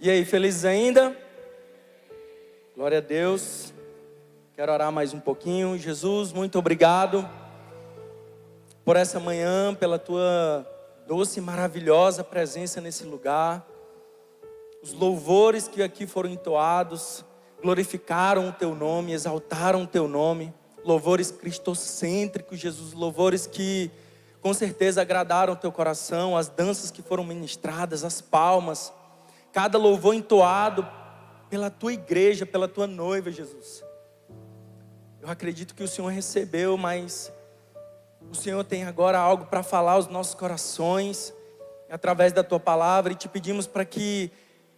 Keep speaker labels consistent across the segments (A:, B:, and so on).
A: E aí, felizes ainda? Glória a Deus. Quero orar mais um pouquinho. Jesus, muito obrigado por essa manhã, pela tua doce e maravilhosa presença nesse lugar. Os louvores que aqui foram entoados glorificaram o teu nome, exaltaram o teu nome. Louvores cristocêntricos, Jesus, louvores que com certeza agradaram o teu coração, as danças que foram ministradas, as palmas, cada louvor entoado pela tua igreja, pela tua noiva, Jesus. Eu acredito que o Senhor recebeu, mas o Senhor tem agora algo para falar aos nossos corações, através da tua palavra, e te pedimos para que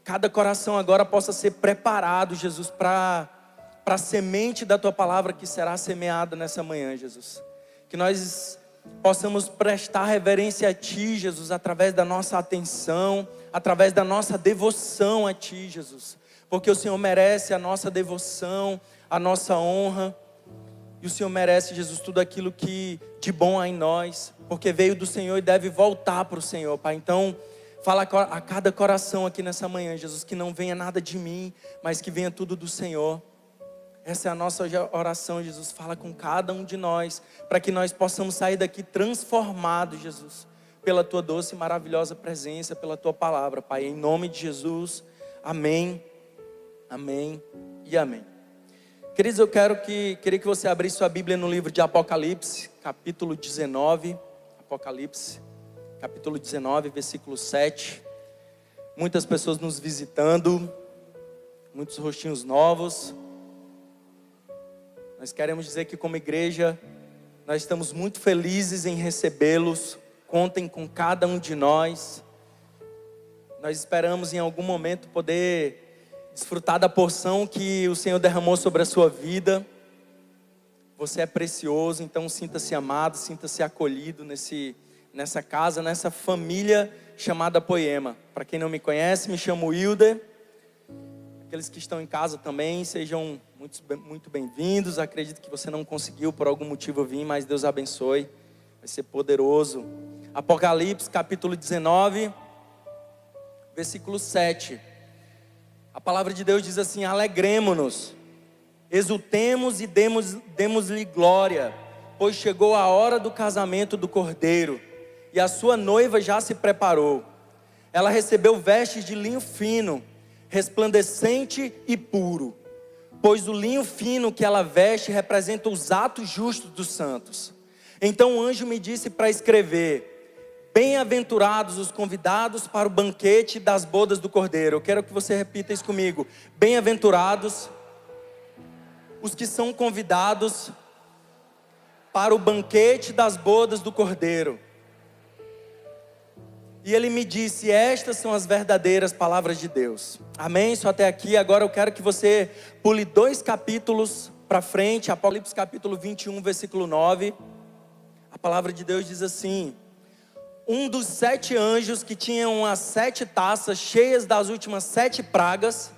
A: cada coração agora possa ser preparado, Jesus, para a semente da tua palavra que será semeada nessa manhã, Jesus. Que nós possamos prestar reverência a ti, Jesus, através da nossa atenção, através da nossa devoção a ti, Jesus. Porque o Senhor merece a nossa devoção, a nossa honra. E o Senhor merece, Jesus, tudo aquilo que de bom há em nós. Porque veio do Senhor e deve voltar para o Senhor, Pai. Então, fala a cada coração aqui nessa manhã, Jesus, que não venha nada de mim, mas que venha tudo do Senhor. Essa é a nossa oração, Jesus. Fala com cada um de nós, para que nós possamos sair daqui transformados, Jesus, pela tua doce e maravilhosa presença, pela tua palavra, Pai. Em nome de Jesus, amém, amém e amém. Queridos, eu queria que você abrisse sua Bíblia no livro de Apocalipse, capítulo 19. Apocalipse, capítulo 19, versículo 7. Muitas pessoas nos visitando, muitos rostinhos novos. Nós queremos dizer que como igreja, nós estamos muito felizes em recebê-los. Contem com cada um de nós. Nós esperamos em algum momento poder desfrutar da porção que o Senhor derramou sobre a sua vida. Você é precioso, então sinta-se amado, sinta-se acolhido nessa casa, nessa família chamada Poema. Para quem não me conhece, me chamo Wilder. Aqueles que estão em casa também, sejam muito bem-vindos. Acredito que você não conseguiu por algum motivo vir, mas Deus abençoe. Vai ser poderoso. Apocalipse, capítulo 19, versículo 7. A palavra de Deus diz assim: alegremo-nos, exultemos e demos-lhe glória, pois chegou a hora do casamento do Cordeiro, e a sua noiva já se preparou. Ela recebeu vestes de linho fino, resplandecente e puro, pois o linho fino que ela veste representa os atos justos dos santos. Então o anjo me disse para escrever: bem-aventurados os convidados para o banquete das bodas do Cordeiro. Eu quero que você repita isso comigo: bem-aventurados os que são convidados para o banquete das bodas do Cordeiro. E ele me disse: estas são as verdadeiras palavras de Deus. Amém? Só até aqui. Agora eu quero que você pule 2 capítulos para frente. Apocalipse capítulo 21, versículo 9. A palavra de Deus diz assim: um dos 7 anjos que tinham as 7 taças cheias das últimas 7 pragas,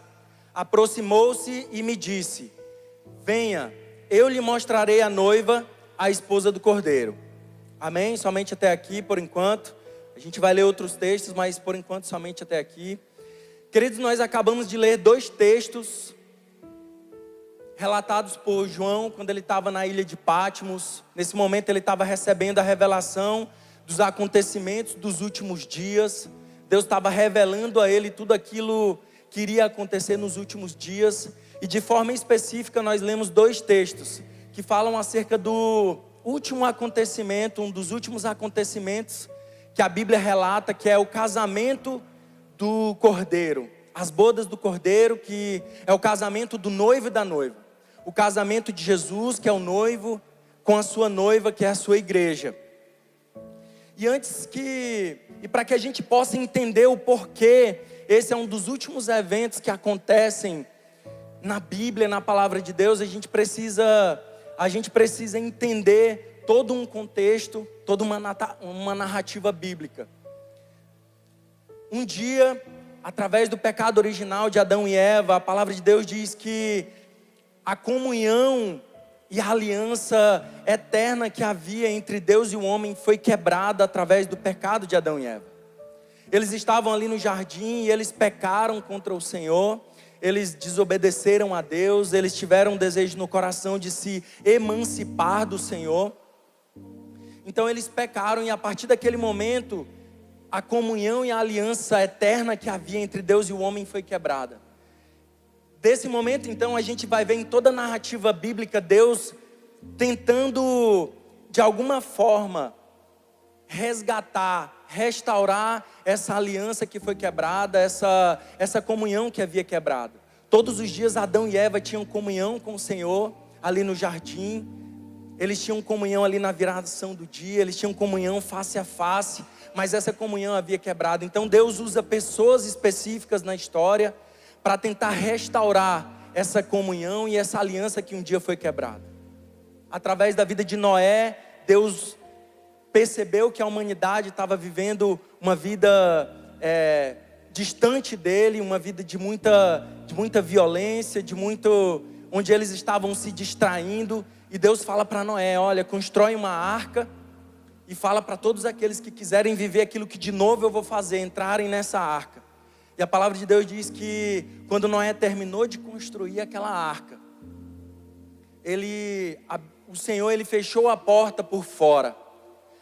A: aproximou-se e me disse: venha, eu lhe mostrarei a noiva, a esposa do Cordeiro. Amém? Somente até aqui por enquanto. A gente vai ler outros textos, mas por enquanto somente até aqui. Queridos, nós acabamos de ler 2 textos relatados por João quando ele estava na ilha de Patmos. Nesse momento ele estava recebendo a revelação dos acontecimentos dos últimos dias. Deus estava revelando a ele tudo aquilo que iria acontecer nos últimos dias. E de forma específica nós lemos 2 textos que falam acerca do último acontecimento, um dos últimos acontecimentos que a Bíblia relata, que é o casamento do Cordeiro, as bodas do Cordeiro, que é o casamento do noivo e da noiva, o casamento de Jesus, que é o noivo, com a sua noiva, que é a sua igreja. E para que a gente possa entender o porquê, esse é um dos últimos eventos que acontecem na Bíblia, na palavra de Deus, a gente precisa entender todo um contexto, toda uma narrativa bíblica. Um dia, através do pecado original de Adão e Eva, a palavra de Deus diz que a comunhão e a aliança eterna que havia entre Deus e o homem foi quebrada através do pecado de Adão e Eva. Eles estavam ali no jardim e eles pecaram contra o Senhor. Eles desobedeceram a Deus. Eles tiveram um desejo no coração de se emancipar do Senhor. Então eles pecaram, e a partir daquele momento, a comunhão e a aliança eterna que havia entre Deus e o homem foi quebrada. Desse momento, então, a gente vai ver em toda a narrativa bíblica Deus tentando, de alguma forma, resgatar, restaurar essa aliança que foi quebrada, essa comunhão que havia quebrado. Todos os dias Adão e Eva tinham comunhão com o Senhor ali no jardim. Eles tinham comunhão ali na viração do dia, eles tinham comunhão face a face, mas essa comunhão havia quebrado. Então Deus usa pessoas específicas na história para tentar restaurar essa comunhão e essa aliança que um dia foi quebrada. Através da vida de Noé, Deus percebeu que a humanidade estava vivendo uma vida distante dele, uma vida de muita violência, onde eles estavam se distraindo. E Deus fala para Noé: olha, constrói uma arca e fala para todos aqueles que quiserem viver aquilo que de novo eu vou fazer, entrarem nessa arca. E a palavra de Deus diz que quando Noé terminou de construir aquela arca, o Senhor fechou a porta por fora.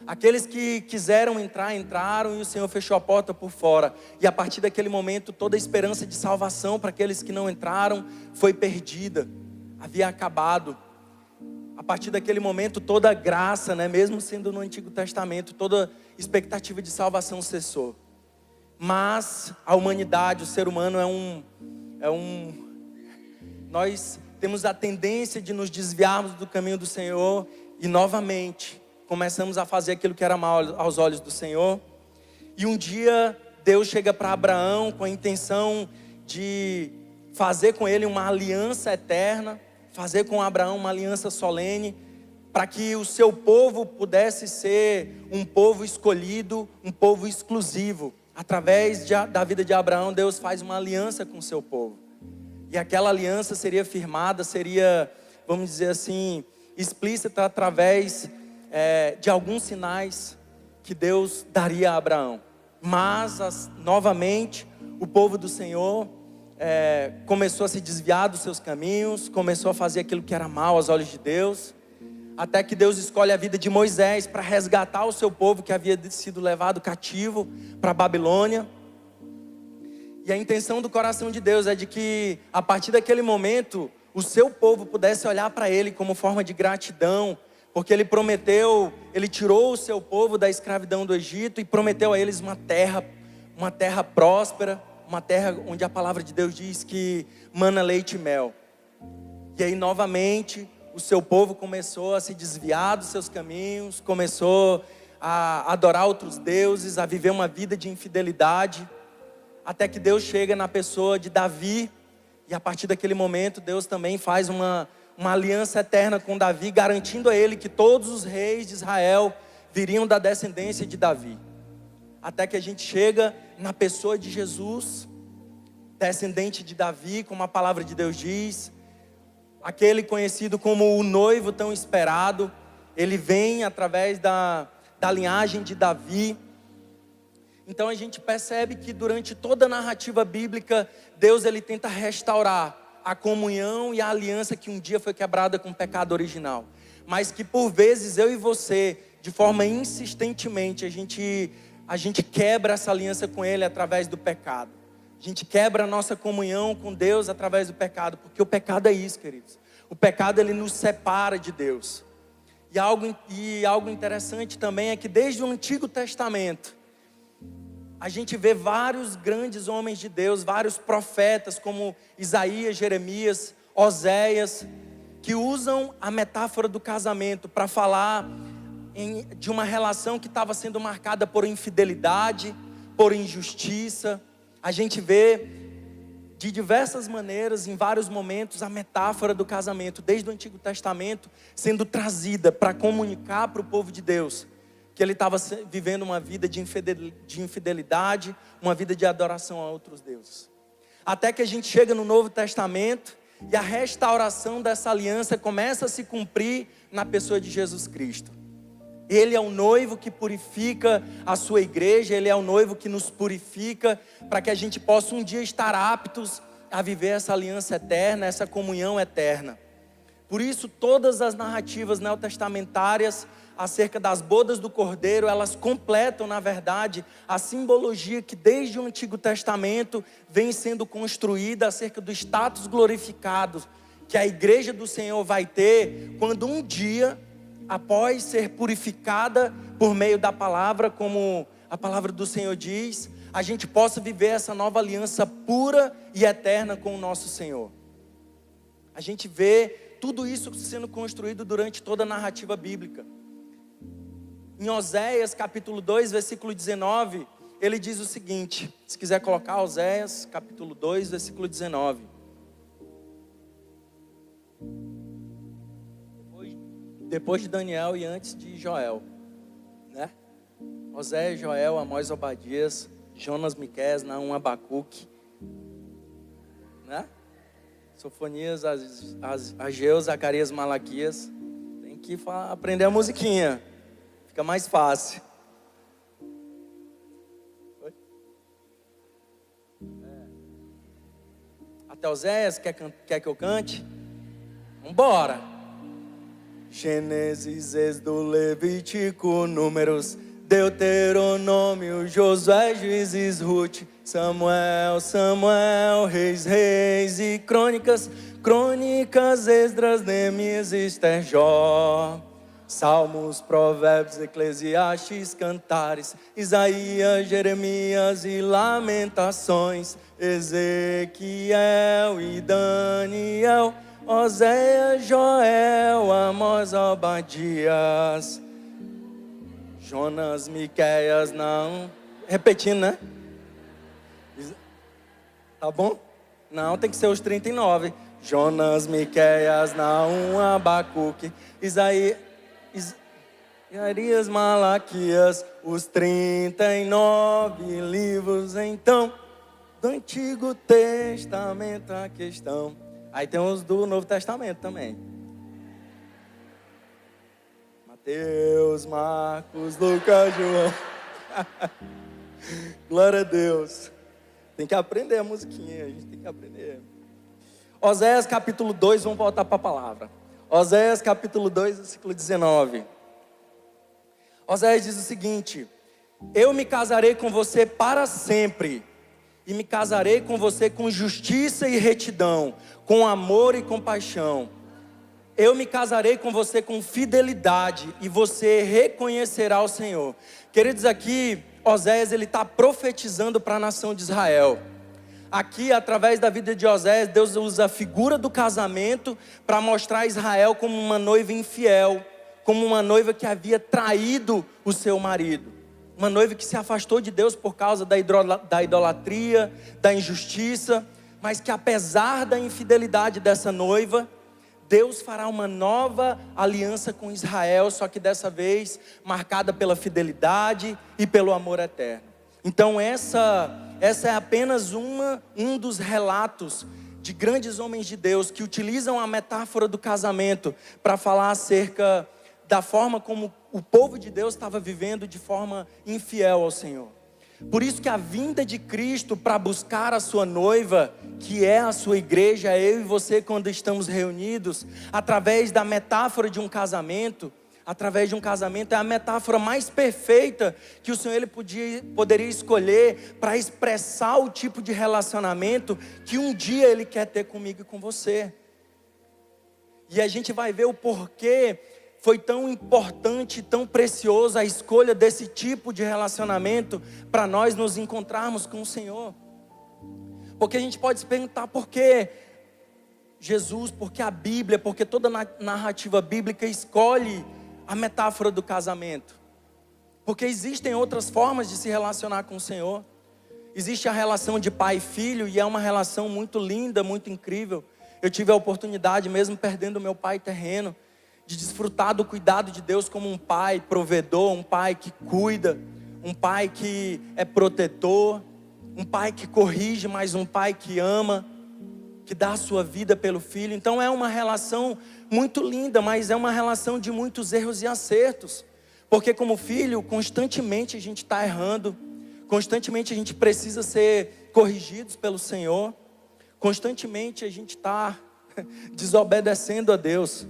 A: Aqueles que quiseram entrar, entraram, e o Senhor fechou a porta por fora. E a partir daquele momento, toda a esperança de salvação para aqueles que não entraram foi perdida, havia acabado. A partir daquele momento, toda a graça, mesmo sendo no Antigo Testamento, toda expectativa de salvação cessou. Mas a humanidade, o ser humano nós temos a tendência de nos desviarmos do caminho do Senhor e novamente começamos a fazer aquilo que era mal aos olhos do Senhor. E um dia Deus chega para Abraão com a intenção de fazer com ele uma aliança eterna, fazer com Abraão uma aliança solene, para que o seu povo pudesse ser um povo escolhido, um povo exclusivo. Através da vida de Abraão, Deus faz uma aliança com o seu povo. E aquela aliança seria firmada, seria, vamos dizer assim, explícita através de alguns sinais que Deus daria a Abraão. Mas, novamente, o povo do Senhor começou a se desviar dos seus caminhos, começou a fazer aquilo que era mal aos olhos de Deus, até que Deus escolhe a vida de Moisés para resgatar o seu povo que havia sido levado cativo para a Babilônia. E a intenção do coração de Deus é de que, a partir daquele momento, o seu povo pudesse olhar para ele como forma de gratidão, porque ele prometeu, ele tirou o seu povo da escravidão do Egito e prometeu a eles uma terra próspera, uma terra onde a palavra de Deus diz que mana leite e mel. E aí novamente o seu povo começou a se desviar dos seus caminhos, começou a adorar outros deuses, a viver uma vida de infidelidade, até que Deus chega na pessoa de Davi, e a partir daquele momento Deus também faz uma aliança eterna com Davi, garantindo a ele que todos os reis de Israel viriam da descendência de Davi. Até que a gente chega na pessoa de Jesus, descendente de Davi, como a palavra de Deus diz, aquele conhecido como o noivo tão esperado. Ele vem através da linhagem de Davi. Então a gente percebe que durante toda a narrativa bíblica, Deus tenta restaurar a comunhão e a aliança que um dia foi quebrada com o pecado original. Mas que por vezes eu e você, de forma insistentemente, a gente quebra essa aliança com Ele através do pecado. A gente quebra a nossa comunhão com Deus através do pecado, porque o pecado é isso, queridos. O pecado, ele nos separa de Deus. E algo interessante também é que desde o Antigo Testamento, a gente vê vários grandes homens de Deus, vários profetas como Isaías, Jeremias, Oséias, que usam a metáfora do casamento para falar de uma relação que estava sendo marcada por infidelidade, por injustiça. A gente vê de diversas maneiras, em vários momentos, a metáfora do casamento, desde o Antigo Testamento, sendo trazida para comunicar para o povo de Deus que ele estava vivendo uma vida de infidelidade, uma vida de adoração a outros deuses. Até que a gente chega no Novo Testamento e a restauração dessa aliança começa a se cumprir na pessoa de Jesus Cristo. Ele é o noivo que purifica a sua igreja, Ele é o noivo que nos purifica, para que a gente possa um dia estar aptos a viver essa aliança eterna, essa comunhão eterna. Por isso, todas as narrativas neotestamentárias acerca das bodas do Cordeiro, elas completam, na verdade, a simbologia que desde o Antigo Testamento vem sendo construída acerca do status glorificado que a igreja do Senhor vai ter quando um dia, após ser purificada por meio da palavra, como a palavra do Senhor diz, a gente possa viver essa nova aliança pura e eterna com o nosso Senhor. A gente vê tudo isso sendo construído durante toda a narrativa bíblica. Em Oséias capítulo 2, versículo 19, ele diz o seguinte, se quiser colocar Oséias capítulo 2, versículo 19. Depois de Daniel e antes de Joel, né? Oséias, Joel, Amós, Obadias, Jonas, Miqueias, Naum, Abacuque, né? Sofonias, Ageu, Zacarias, Malaquias. Tem que aprender a musiquinha, fica mais fácil. Até Oséias, quer que eu cante? Vambora! Gênesis, Êxodo, Levítico, Números, Deuteronômio, Josué, Juízes, Ruth, Samuel, Reis e Crônicas, Esdras, Neemias, Ester, Jó, Salmos, Provérbios, Eclesiastes, Cantares, Isaías, Jeremias e Lamentações, Ezequiel e Daniel, Oséias, Joel, Amós, Obadias, Jonas, Miqueias, Naum. Repetindo, né? Tá bom? Não, tem que ser os 39. Jonas, Miqueias, Naum, Abacuque, Isaías, Malaquias, os 39 livros então do Antigo Testamento a questão. Aí tem os do Novo Testamento também. Mateus, Marcos, Lucas, João. Glória a Deus. Tem que aprender a musiquinha, a gente tem que aprender. Oséias capítulo 2, vamos voltar para a palavra. Oséias capítulo 2, versículo 19. Oséias diz o seguinte: eu me casarei com você para sempre, e me casarei com você com justiça e retidão, com amor e compaixão. Eu me casarei com você com fidelidade, e você reconhecerá o Senhor. Queridos, aqui Oséias ele está profetizando para a nação de Israel. Aqui, através da vida de Oséias, Deus usa a figura do casamento para mostrar a Israel como uma noiva infiel, como uma noiva que havia traído o seu marido. Uma noiva que se afastou de Deus por causa da idolatria, da injustiça, mas que apesar da infidelidade dessa noiva, Deus fará uma nova aliança com Israel, só que dessa vez marcada pela fidelidade e pelo amor eterno. Então essa é apenas um dos relatos de grandes homens de Deus que utilizam a metáfora do casamento para falar acerca da forma como o povo de Deus estava vivendo de forma infiel ao Senhor. Por isso que a vinda de Cristo para buscar a sua noiva, que é a sua igreja, eu e você quando estamos reunidos, através da metáfora de um casamento, é a metáfora mais perfeita que o Senhor ele poderia escolher para expressar o tipo de relacionamento que um dia Ele quer ter comigo e com você. E a gente vai ver o porquê foi tão importante, tão precioso a escolha desse tipo de relacionamento para nós nos encontrarmos com o Senhor. Porque a gente pode se perguntar por que Jesus, por que a Bíblia, porque toda narrativa bíblica escolhe a metáfora do casamento. Porque existem outras formas de se relacionar com o Senhor. Existe a relação de pai e filho, e é uma relação muito linda, muito incrível. Eu tive a oportunidade, mesmo perdendo meu pai terreno, de desfrutar do cuidado de Deus como um pai provedor, um pai que cuida, um pai que é protetor, um pai que corrige, mas um pai que ama, que dá a sua vida pelo filho. Então é uma relação muito linda, mas é uma relação de muitos erros e acertos, Porque como filho, constantemente a gente está errando, constantemente a gente precisa ser corrigidos pelo Senhor, constantemente a gente está desobedecendo a Deus.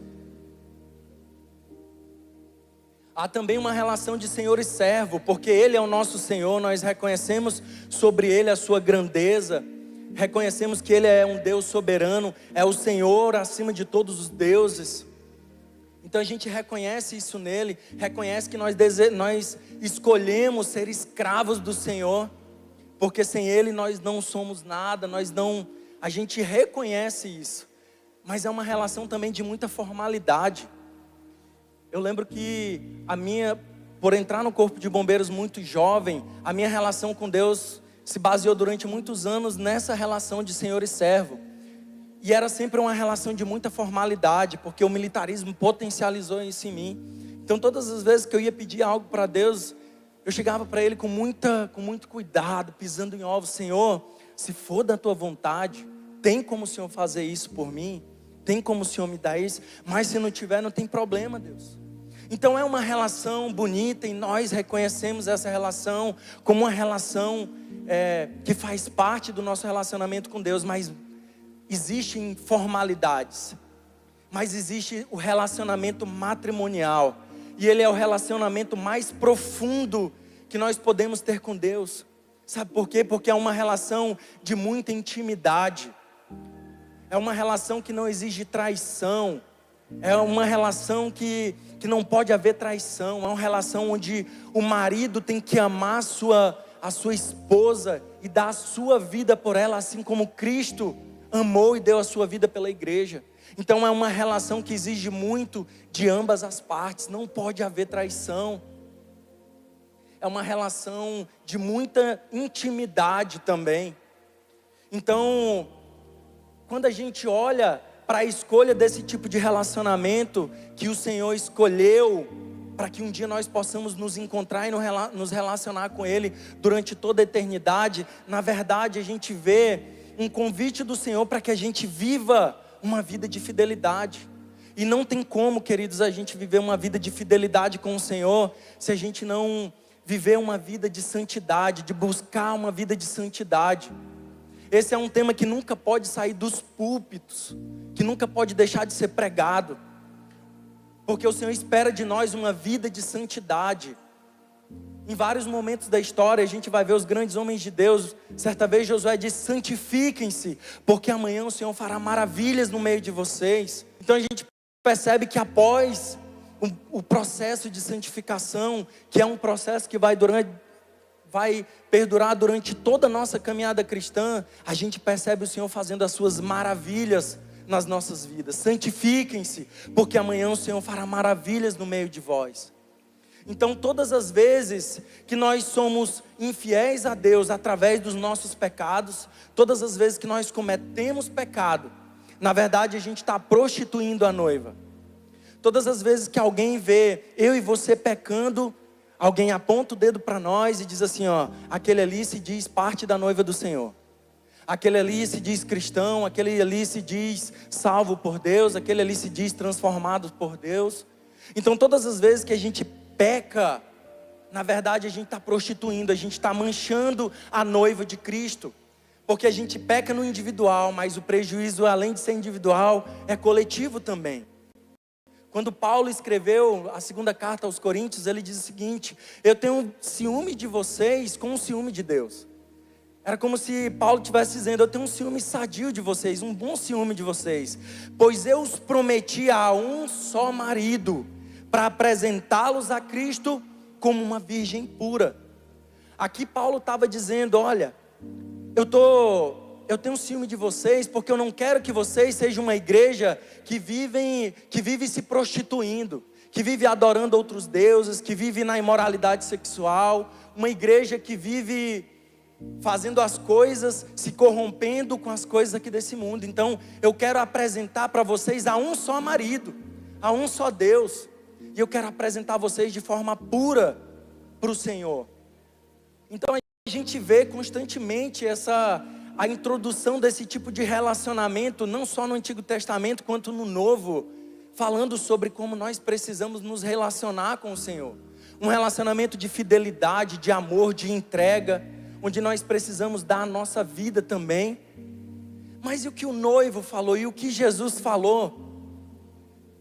A: Há também uma relação de senhor e servo, porque Ele é o nosso Senhor, nós reconhecemos sobre Ele a sua grandeza, reconhecemos que Ele é um Deus soberano, é o Senhor acima de todos os deuses. Então a gente reconhece isso nele, reconhece que nós escolhemos ser escravos do Senhor, porque sem Ele nós não somos nada, a gente reconhece isso, mas é uma relação também de muita formalidade. Eu lembro que por entrar no corpo de bombeiros muito jovem, a minha relação com Deus se baseou durante muitos anos nessa relação de senhor e servo. E era sempre uma relação de muita formalidade, porque o militarismo potencializou isso em mim. Então todas as vezes que eu ia pedir algo para Deus, eu chegava para Ele com muito cuidado, pisando em ovos. Senhor, se for da Tua vontade, tem como o Senhor fazer isso por mim? Tem como o Senhor me dar isso? Mas se não tiver, não tem problema, Deus. Então é uma relação bonita e nós reconhecemos essa relação como uma relação que faz parte do nosso relacionamento com Deus, mas existem formalidades, mas existe o relacionamento matrimonial, e ele é o relacionamento mais profundo que nós podemos ter com Deus. Sabe por quê? Porque é uma relação de muita intimidade, é uma relação que não exige traição, é uma relação que não pode haver traição, é uma relação onde o marido tem que amar a sua esposa e dar a sua vida por ela, assim como Cristo amou e deu a sua vida pela igreja. Então é uma relação que exige muito de ambas as partes, não pode haver traição. É uma relação de muita intimidade também. Então, quando a gente olha para a escolha desse tipo de relacionamento que o Senhor escolheu, para que um dia nós possamos nos encontrar e nos relacionar com Ele durante toda a eternidade, na verdade a gente vê um convite do Senhor para que a gente viva uma vida de fidelidade. E não tem como, queridos, a gente viver uma vida de fidelidade com o Senhor se a gente não viver uma vida de santidade, de buscar uma vida de santidade. Esse é um tema que nunca pode sair dos púlpitos, que nunca pode deixar de ser pregado, porque o Senhor espera de nós uma vida de santidade. Em vários momentos da história a gente vai ver os grandes homens de Deus. Certa vez Josué disse: santifiquem-se, porque amanhã o Senhor fará maravilhas no meio de vocês. Então a gente percebe que após o processo de santificação, que é um processo que vai perdurar durante toda a nossa caminhada cristã, a gente percebe o Senhor fazendo as suas maravilhas nas nossas vidas. Santifiquem-se, porque amanhã o Senhor fará maravilhas no meio de vós. Então todas as vezes que nós somos infiéis a Deus através dos nossos pecados, todas as vezes que nós cometemos pecado, na verdade a gente está prostituindo a noiva. Todas as vezes que alguém vê eu e você pecando, alguém aponta o dedo para nós e diz assim: ó, aquele ali se diz parte da noiva do Senhor. Aquele ali se diz cristão, aquele ali se diz salvo por Deus, aquele ali se diz transformado por Deus. Então todas as vezes que a gente peca, na verdade a gente está prostituindo, a gente está manchando a noiva de Cristo. Porque a gente peca no individual, mas o prejuízo, além de ser individual, é coletivo também. Quando Paulo escreveu a segunda carta aos Coríntios, ele diz o seguinte: eu tenho ciúme de vocês com o ciúme de Deus. Era como se Paulo estivesse dizendo: eu tenho um ciúme sadio de vocês, um bom ciúme de vocês, pois eu os prometi a um só marido, para apresentá-los a Cristo como uma virgem pura. Aqui Paulo estava dizendo: olha, eu tenho ciúme de vocês, porque eu não quero que vocês sejam uma igreja que vive se prostituindo, que vive adorando outros deuses, que vive na imoralidade sexual, uma igreja que vive fazendo as coisas, se corrompendo com as coisas aqui desse mundo. Então eu quero apresentar para vocês a um só marido, a um só Deus, e eu quero apresentar vocês de forma pura para o Senhor. Então a gente vê constantemente a introdução desse tipo de relacionamento, não só no Antigo Testamento, quanto no Novo, falando sobre como nós precisamos nos relacionar com o Senhor. um relacionamento de fidelidade, de amor, de entrega, onde nós precisamos dar a nossa vida também. Mas e o que o noivo falou, e o que Jesus falou,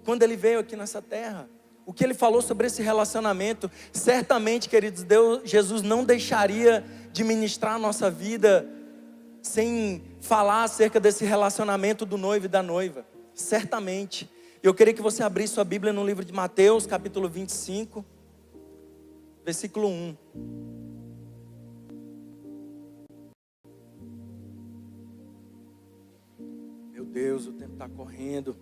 A: quando Ele veio aqui nessa terra? O que Ele falou sobre esse relacionamento? Certamente, queridos, Jesus não deixaria de ministrar a nossa vida sem falar acerca desse relacionamento do noivo e da noiva. Certamente. Eu queria que você abrisse sua Bíblia no livro de Mateus, capítulo 25, versículo 1. Meu Deus, o tempo está correndo.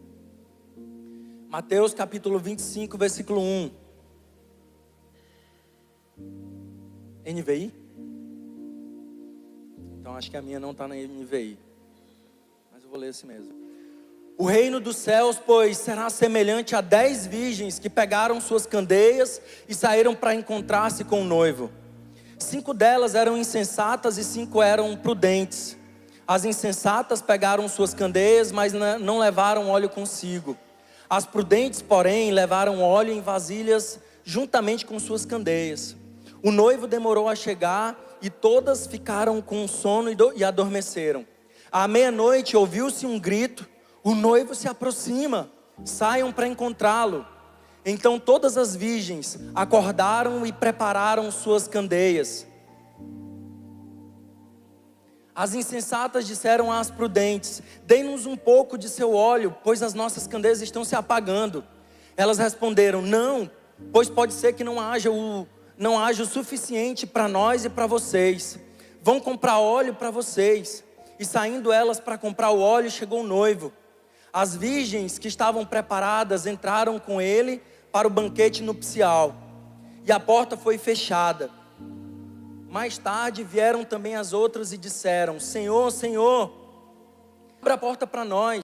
A: Mateus capítulo 25, versículo 1. NVI? Então acho que a minha não está na NVI. Mas eu vou ler assim mesmo. O reino dos céus, pois, será semelhante a 10 virgens que pegaram suas candeias e saíram para encontrar-se com o noivo. 5 delas eram insensatas e 5 eram prudentes. As insensatas pegaram suas candeias, mas não levaram óleo consigo. As prudentes, porém, levaram óleo em vasilhas juntamente com suas candeias. O noivo demorou a chegar e todas ficaram com sono e adormeceram. À meia-noite ouviu-se um grito: o noivo se aproxima, saiam para encontrá-lo. Então todas as virgens acordaram e prepararam suas candeias. As insensatas disseram às prudentes: dê-nos um pouco de seu óleo, pois as nossas candeias estão se apagando. Elas responderam: não, pois pode ser que não haja o suficiente para nós e para vocês. Vão comprar óleo para vocês. E saindo elas para comprar o óleo, chegou o noivo. As virgens que estavam preparadas entraram com ele para o banquete nupcial. E a porta foi fechada. Mais tarde vieram também as outras e disseram: Senhor, Senhor, abra a porta para nós.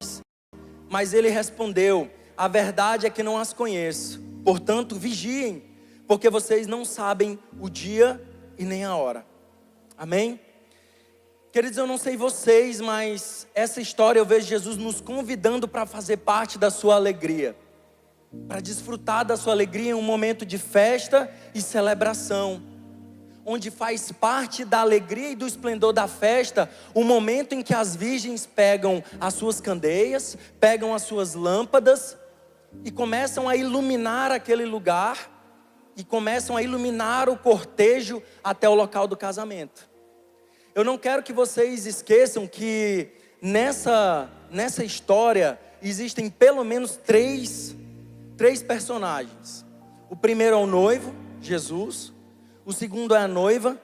A: Mas ele respondeu: a verdade é que não as conheço. Portanto, vigiem, porque vocês não sabem o dia e nem a hora. Amém? Queridos, eu não sei vocês, mas essa história eu vejo Jesus nos convidando para fazer parte da sua alegria, para desfrutar da sua alegria em um momento de festa e celebração, onde faz parte da alegria e do esplendor da festa o momento em que as virgens pegam as suas candeias, pegam as suas lâmpadas e começam a iluminar aquele lugar, e começam a iluminar o cortejo até o local do casamento. Eu não quero que vocês esqueçam que nessa história existem pelo menos três personagens. O primeiro é o noivo, Jesus. O segundo é a noiva,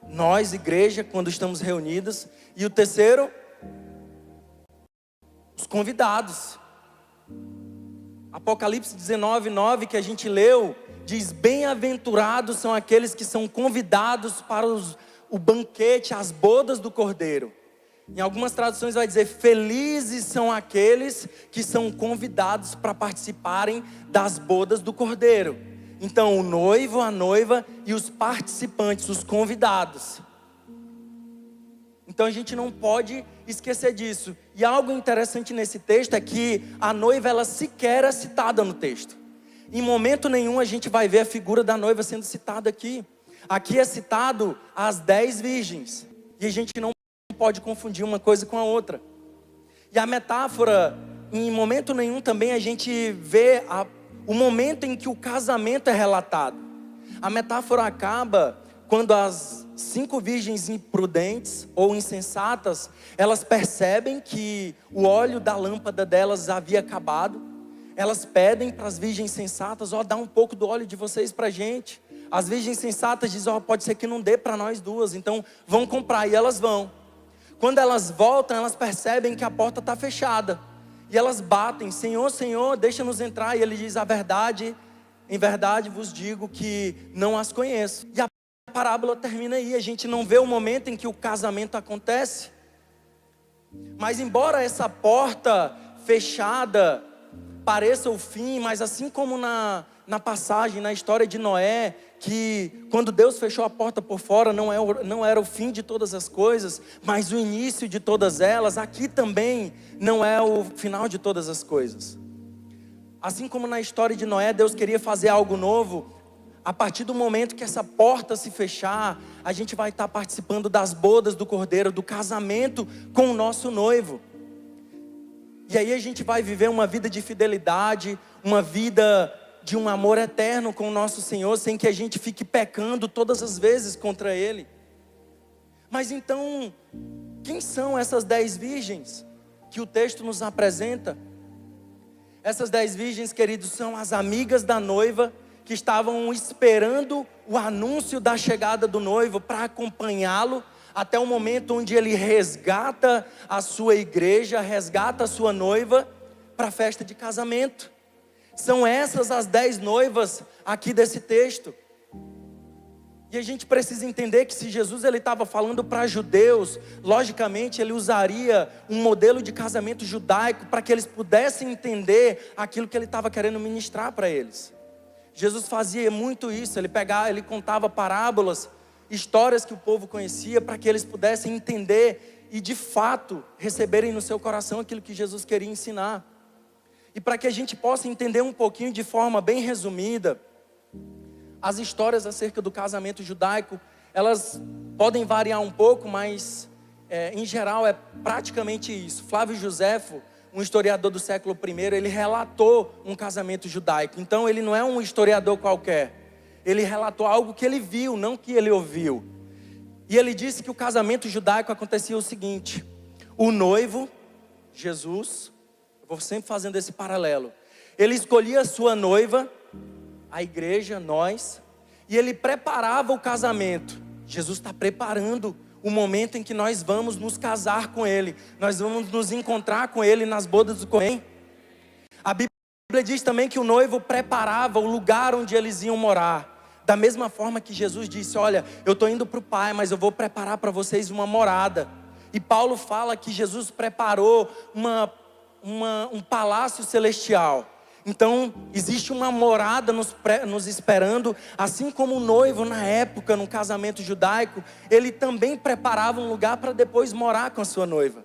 A: nós, igreja, quando estamos reunidos. E o terceiro, os convidados. Apocalipse 19:9, que a gente leu, diz: bem-aventurados são aqueles que são convidados para o banquete, as bodas do Cordeiro. Em algumas traduções vai dizer: felizes são aqueles que são convidados para participarem das bodas do Cordeiro. Então o noivo, a noiva e os participantes, os convidados. Então a gente não pode esquecer disso. E algo interessante nesse texto é que a noiva, ela sequer é citada no texto. Em momento nenhum a gente vai ver a figura da noiva sendo citada aqui. Aqui é citado as 10 virgens. E a gente não pode confundir uma coisa com a outra. E a metáfora, em momento nenhum também a gente vê o momento em que o casamento é relatado. A metáfora acaba quando as 5 virgens imprudentes ou insensatas, elas percebem que o óleo da lâmpada delas havia acabado. Elas pedem para as virgens sensatas: dá um pouco do óleo de vocês para a gente. As virgens sensatas dizem: pode ser que não dê para nós duas, então vão comprar. E elas vão. Quando elas voltam, elas percebem que a porta está fechada. E elas batem: Senhor, Senhor, deixa-nos entrar. E ele diz: a verdade, em verdade vos digo que não as conheço. E a parábola termina aí. A gente não vê o momento em que o casamento acontece. Mas embora essa porta fechada pareça o fim, mas assim como na passagem, na história de Noé, que quando Deus fechou a porta por fora, não era o fim de todas as coisas, mas o início de todas elas, aqui também não é o final de todas as coisas. Assim como na história de Noé, Deus queria fazer algo novo, a partir do momento que essa porta se fechar, a gente vai estar participando das bodas do Cordeiro, do casamento com o nosso noivo. E aí a gente vai viver uma vida de fidelidade, uma vida de um amor eterno com o nosso Senhor, sem que a gente fique pecando todas as vezes contra Ele. Mas então, quem são essas 10 virgens que o texto nos apresenta? Essas 10 virgens, queridos, são as amigas da noiva que estavam esperando o anúncio da chegada do noivo para acompanhá-lo até o momento onde ele resgata a sua igreja, resgata a sua noiva para a festa de casamento. São essas as 10 noivas aqui desse texto. E a gente precisa entender que se Jesus ele estava falando para judeus, logicamente ele usaria um modelo de casamento judaico para que eles pudessem entender aquilo que ele estava querendo ministrar para eles. Jesus fazia muito isso, ele contava parábolas, histórias que o povo conhecia para que eles pudessem entender e de fato receberem no seu coração aquilo que Jesus queria ensinar. E para que a gente possa entender um pouquinho de forma bem resumida, as histórias acerca do casamento judaico, elas podem variar um pouco, mas em geral é praticamente isso. Flávio Joséfo, um historiador do século I, ele relatou um casamento judaico. Então ele não é um historiador qualquer. Ele relatou algo que ele viu, não que ele ouviu. E ele disse que o casamento judaico acontecia o seguinte: o noivo, Jesus, eu vou sempre fazendo esse paralelo, ele escolhia a sua noiva, a igreja, nós, e ele preparava o casamento. Jesus está preparando o momento em que nós vamos nos casar com Ele, nós vamos nos encontrar com Ele nas bodas do Cordeiro. A Bíblia diz também que o noivo preparava o lugar onde eles iam morar, da mesma forma que Jesus disse: olha, eu estou indo para o Pai, mas eu vou preparar para vocês uma morada. E Paulo fala que Jesus preparou um palácio celestial. Então, existe uma morada nos esperando, assim como o noivo na época, no casamento judaico, ele também preparava um lugar para depois morar com a sua noiva.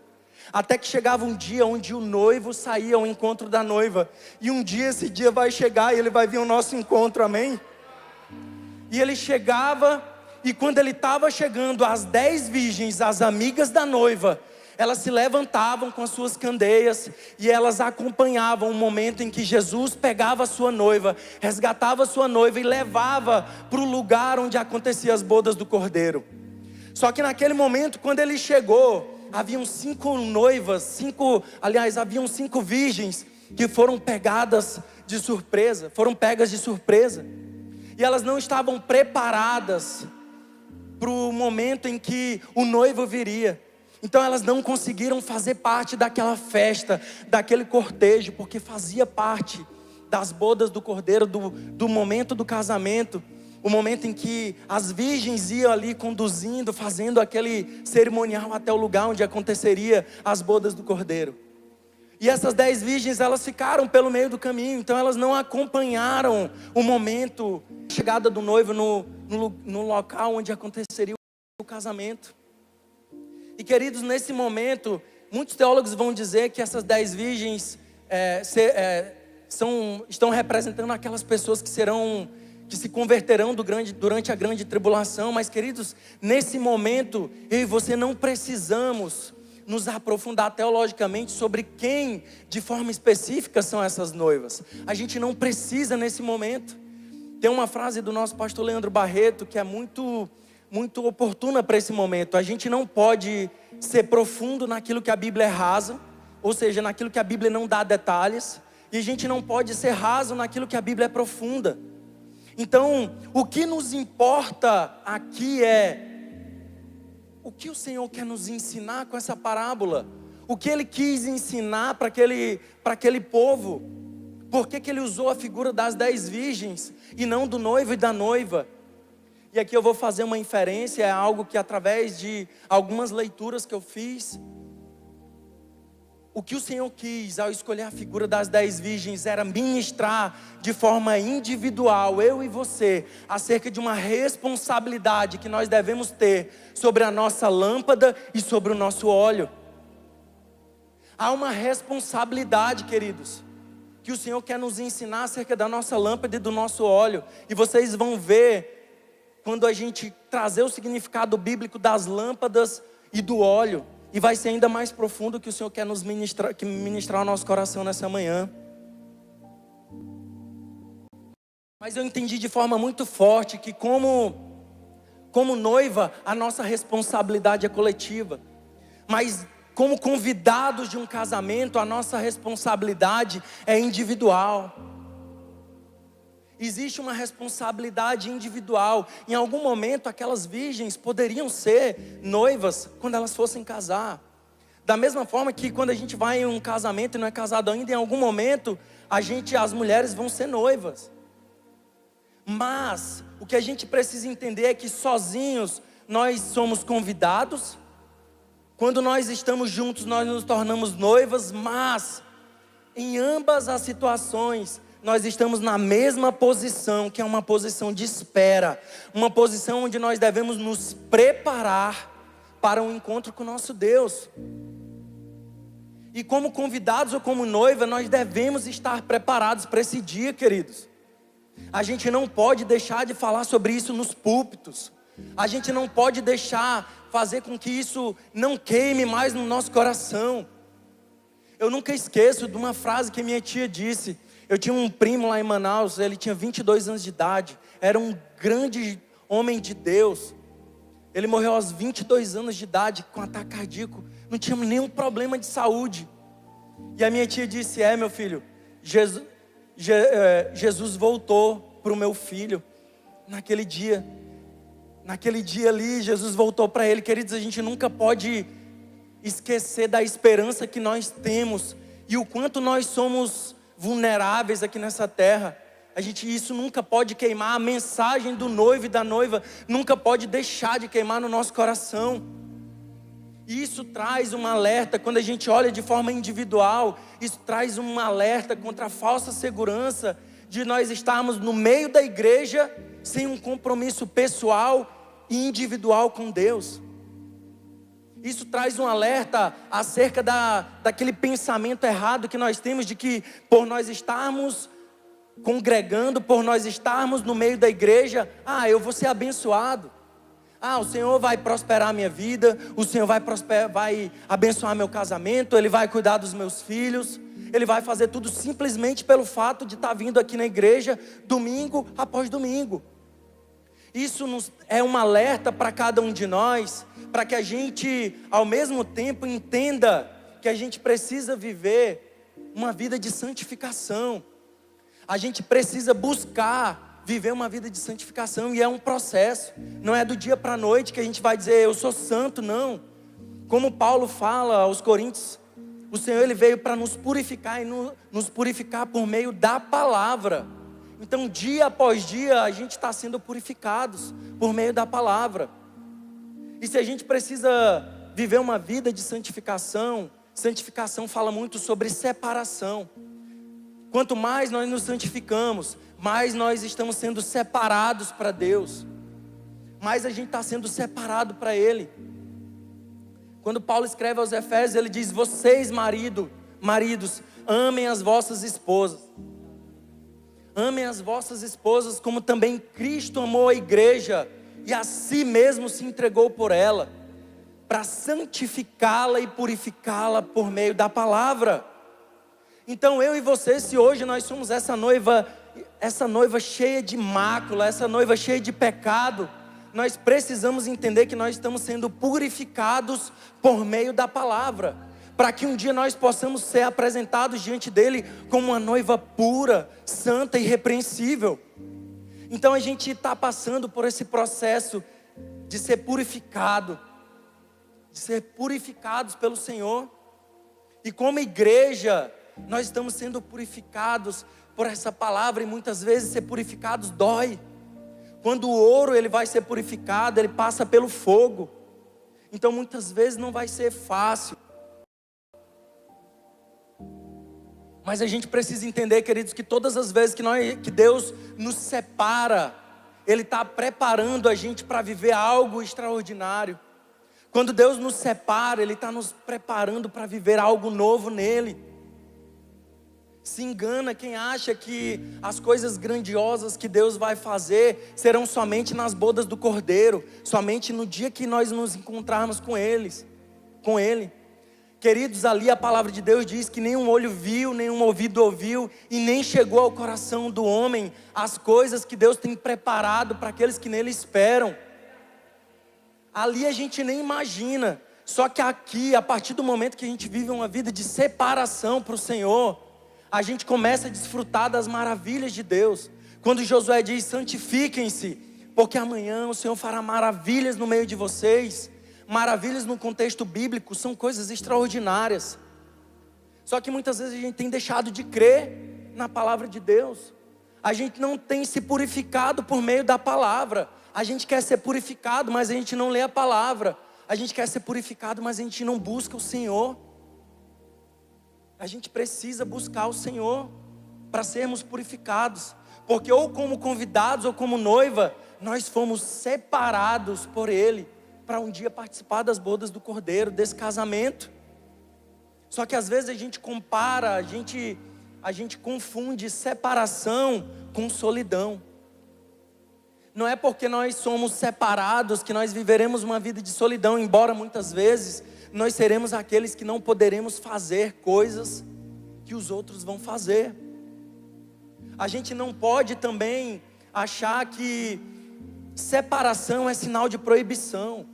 A: Até que chegava um dia onde o noivo saía ao encontro da noiva. E um dia esse dia vai chegar e ele vai vir ao nosso encontro, amém? E ele chegava, e quando ele estava chegando, as 10 virgens, as amigas da noiva, elas se levantavam com as suas candeias e elas acompanhavam o momento em que Jesus pegava a sua noiva, resgatava a sua noiva e levava para o lugar onde aconteciam as bodas do Cordeiro. Só que naquele momento, quando ele chegou, haviam 5 noivas, haviam 5 virgens que foram pegadas de surpresa, pegas de surpresa. E elas não estavam preparadas para o momento em que o noivo viria. Então elas não conseguiram fazer parte daquela festa, daquele cortejo, porque fazia parte das bodas do Cordeiro, do momento do casamento, o momento em que as virgens iam ali conduzindo, fazendo aquele cerimonial até o lugar onde aconteceria as bodas do Cordeiro. E essas 10 virgens, elas ficaram pelo meio do caminho, então elas não acompanharam o momento, a chegada do noivo no local onde aconteceria o casamento. E queridos, nesse momento, muitos teólogos vão dizer que essas 10 virgens estão representando aquelas pessoas que se converterão durante a grande tribulação. Mas queridos, nesse momento, eu e você não precisamos nos aprofundar teologicamente sobre quem, de forma específica, são essas noivas. A gente não precisa nesse momento. Tem uma frase do nosso pastor Leandro Barreto que é muito oportuna para esse momento. A gente não pode ser profundo naquilo que a Bíblia é rasa, ou seja, naquilo que a Bíblia não dá detalhes, e a gente não pode ser raso naquilo que a Bíblia é profunda. Então, o que nos importa aqui é o que o Senhor quer nos ensinar com essa parábola, o que Ele quis ensinar para aquele povo, por que Ele usou a figura das 10 virgens e não do noivo e da noiva. E aqui eu vou fazer uma inferência, é algo que através de algumas leituras que eu fiz, o que o Senhor quis ao escolher a figura das 10 virgens era ministrar de forma individual, eu e você, acerca de uma responsabilidade que nós devemos ter sobre a nossa lâmpada e sobre o nosso óleo. Há uma responsabilidade, queridos, que que o Senhor quer nos ensinar acerca da nossa lâmpada e do nosso óleo. E vocês vão ver, quando a gente trazer o significado bíblico das lâmpadas e do óleo, e vai ser ainda mais profundo que o Senhor quer nos ministrar ao nosso coração nessa manhã. Mas eu entendi de forma muito forte que como noiva, a nossa responsabilidade é coletiva. Mas como convidados de um casamento, a nossa responsabilidade é individual. Existe uma responsabilidade individual. Em algum momento, aquelas virgens poderiam ser noivas quando elas fossem casar. Da mesma forma que quando a gente vai em um casamento e não é casado ainda, em algum momento, as mulheres vão ser noivas. Mas o que a gente precisa entender é que sozinhos nós somos convidados. Quando nós estamos juntos, nós nos tornamos noivas, mas em ambas as situações, nós estamos na mesma posição, que é uma posição de espera. Uma posição onde nós devemos nos preparar para um encontro com o nosso Deus. E como convidados ou como noiva, nós devemos estar preparados para esse dia, queridos. A gente não pode deixar de falar sobre isso nos púlpitos. A gente não pode fazer com que isso não queime mais no nosso coração. Eu nunca esqueço de uma frase que minha tia disse. Eu tinha um primo lá em Manaus, ele tinha 22 anos de idade. Era um grande homem de Deus. Ele morreu aos 22 anos de idade com ataque cardíaco. Não tinha nenhum problema de saúde. E a minha tia disse: meu filho, Jesus voltou para o meu filho naquele dia. Naquele dia ali, Jesus voltou para ele. Queridos, a gente nunca pode esquecer da esperança que nós temos e o quanto nós somos vulneráveis aqui nessa terra. Isso nunca pode queimar. A mensagem do noivo e da noiva nunca pode deixar de queimar no nosso coração. E isso traz um alerta, quando a gente olha de forma individual, isso traz um alerta contra a falsa segurança de nós estarmos no meio da igreja sem um compromisso pessoal e individual com Deus. Isso traz um alerta acerca daquele pensamento errado que nós temos de que por nós estarmos congregando, por nós estarmos no meio da igreja, eu vou ser abençoado. O Senhor vai prosperar a minha vida, o Senhor vai abençoar meu casamento, Ele vai cuidar dos meus filhos, Ele vai fazer tudo simplesmente pelo fato de estar vindo aqui na igreja, domingo após domingo. Isso é um alerta para cada um de nós, para que a gente, ao mesmo tempo, entenda que a gente precisa viver uma vida de santificação. A gente precisa buscar viver uma vida de santificação, e é um processo. Não é do dia para a noite que a gente vai dizer: eu sou santo, não. Como Paulo fala aos Coríntios, o Senhor Ele veio para nos purificar, e nos purificar por meio da palavra. Então dia após dia a gente está sendo purificados por meio da palavra. E se a gente precisa viver uma vida de santificação, santificação fala muito sobre separação. Quanto mais nós nos santificamos, mais nós estamos sendo separados para Deus, mais a gente está sendo separado para Ele. Quando Paulo escreve aos Efésios, ele diz: vocês maridos, amem as vossas esposas. Amem as vossas esposas como também Cristo amou a igreja e a si mesmo se entregou por ela, para santificá-la e purificá-la por meio da palavra. Então eu e você, se hoje nós somos essa noiva cheia de mácula, essa noiva cheia de pecado, nós precisamos entender que nós estamos sendo purificados por meio da palavra, para que um dia nós possamos ser apresentados diante dele como uma noiva pura, santa e irrepreensível. Então a gente está passando por esse processo de ser purificado, de ser purificados pelo Senhor. E como igreja, nós estamos sendo purificados por essa palavra, e muitas vezes ser purificados dói. Quando o ouro ele vai ser purificado, ele passa pelo fogo. Então muitas vezes não vai ser fácil. Mas a gente precisa entender, queridos, que todas as vezes que Deus nos separa, Ele está preparando a gente para viver algo extraordinário. Quando Deus nos separa, Ele está nos preparando para viver algo novo nele. Se engana quem acha que as coisas grandiosas que Deus vai fazer serão somente nas bodas do Cordeiro, somente no dia que nós nos encontrarmos com Ele. Queridos, ali a palavra de Deus diz que nenhum olho viu, nenhum ouvido ouviu e nem chegou ao coração do homem as coisas que Deus tem preparado para aqueles que nele esperam. Ali a gente nem imagina, só que aqui, a partir do momento que a gente vive uma vida de separação para o Senhor, a gente começa a desfrutar das maravilhas de Deus. Quando Josué diz: santifiquem-se, porque amanhã o Senhor fará maravilhas no meio de vocês. Maravilhas no contexto bíblico são coisas extraordinárias. Só que muitas vezes a gente tem deixado de crer na palavra de Deus. A gente não tem se purificado por meio da palavra. A gente quer ser purificado, mas a gente não lê a palavra. A gente quer ser purificado, mas a gente não busca o Senhor. A gente precisa buscar o Senhor para sermos purificados. Porque ou como convidados ou como noiva, nós fomos separados por Ele para um dia participar das bodas do Cordeiro, desse casamento. Só que às vezes a gente compara, a gente confunde separação com solidão. Não é porque nós somos separados que nós viveremos uma vida de solidão, embora muitas vezes nós seremos aqueles que não poderemos fazer coisas que os outros vão fazer. A gente não pode também achar que separação é sinal de proibição.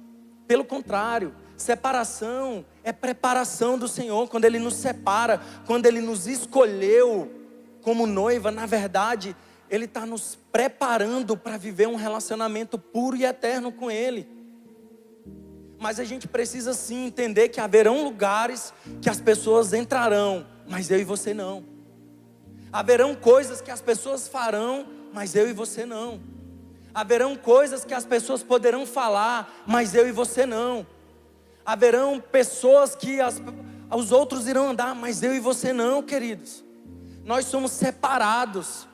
A: Pelo contrário, separação é preparação do Senhor. Quando Ele nos separa, quando Ele nos escolheu como noiva, na verdade, Ele está nos preparando para viver um relacionamento puro e eterno com Ele. Mas a gente precisa sim entender que haverão lugares que as pessoas entrarão, mas eu e você não. Haverão coisas que as pessoas farão, mas eu e você não. Haverão coisas que as pessoas poderão falar, mas eu e você não. Haverão pessoas que os outros irão andar, mas eu e você não, queridos. Nós somos separados.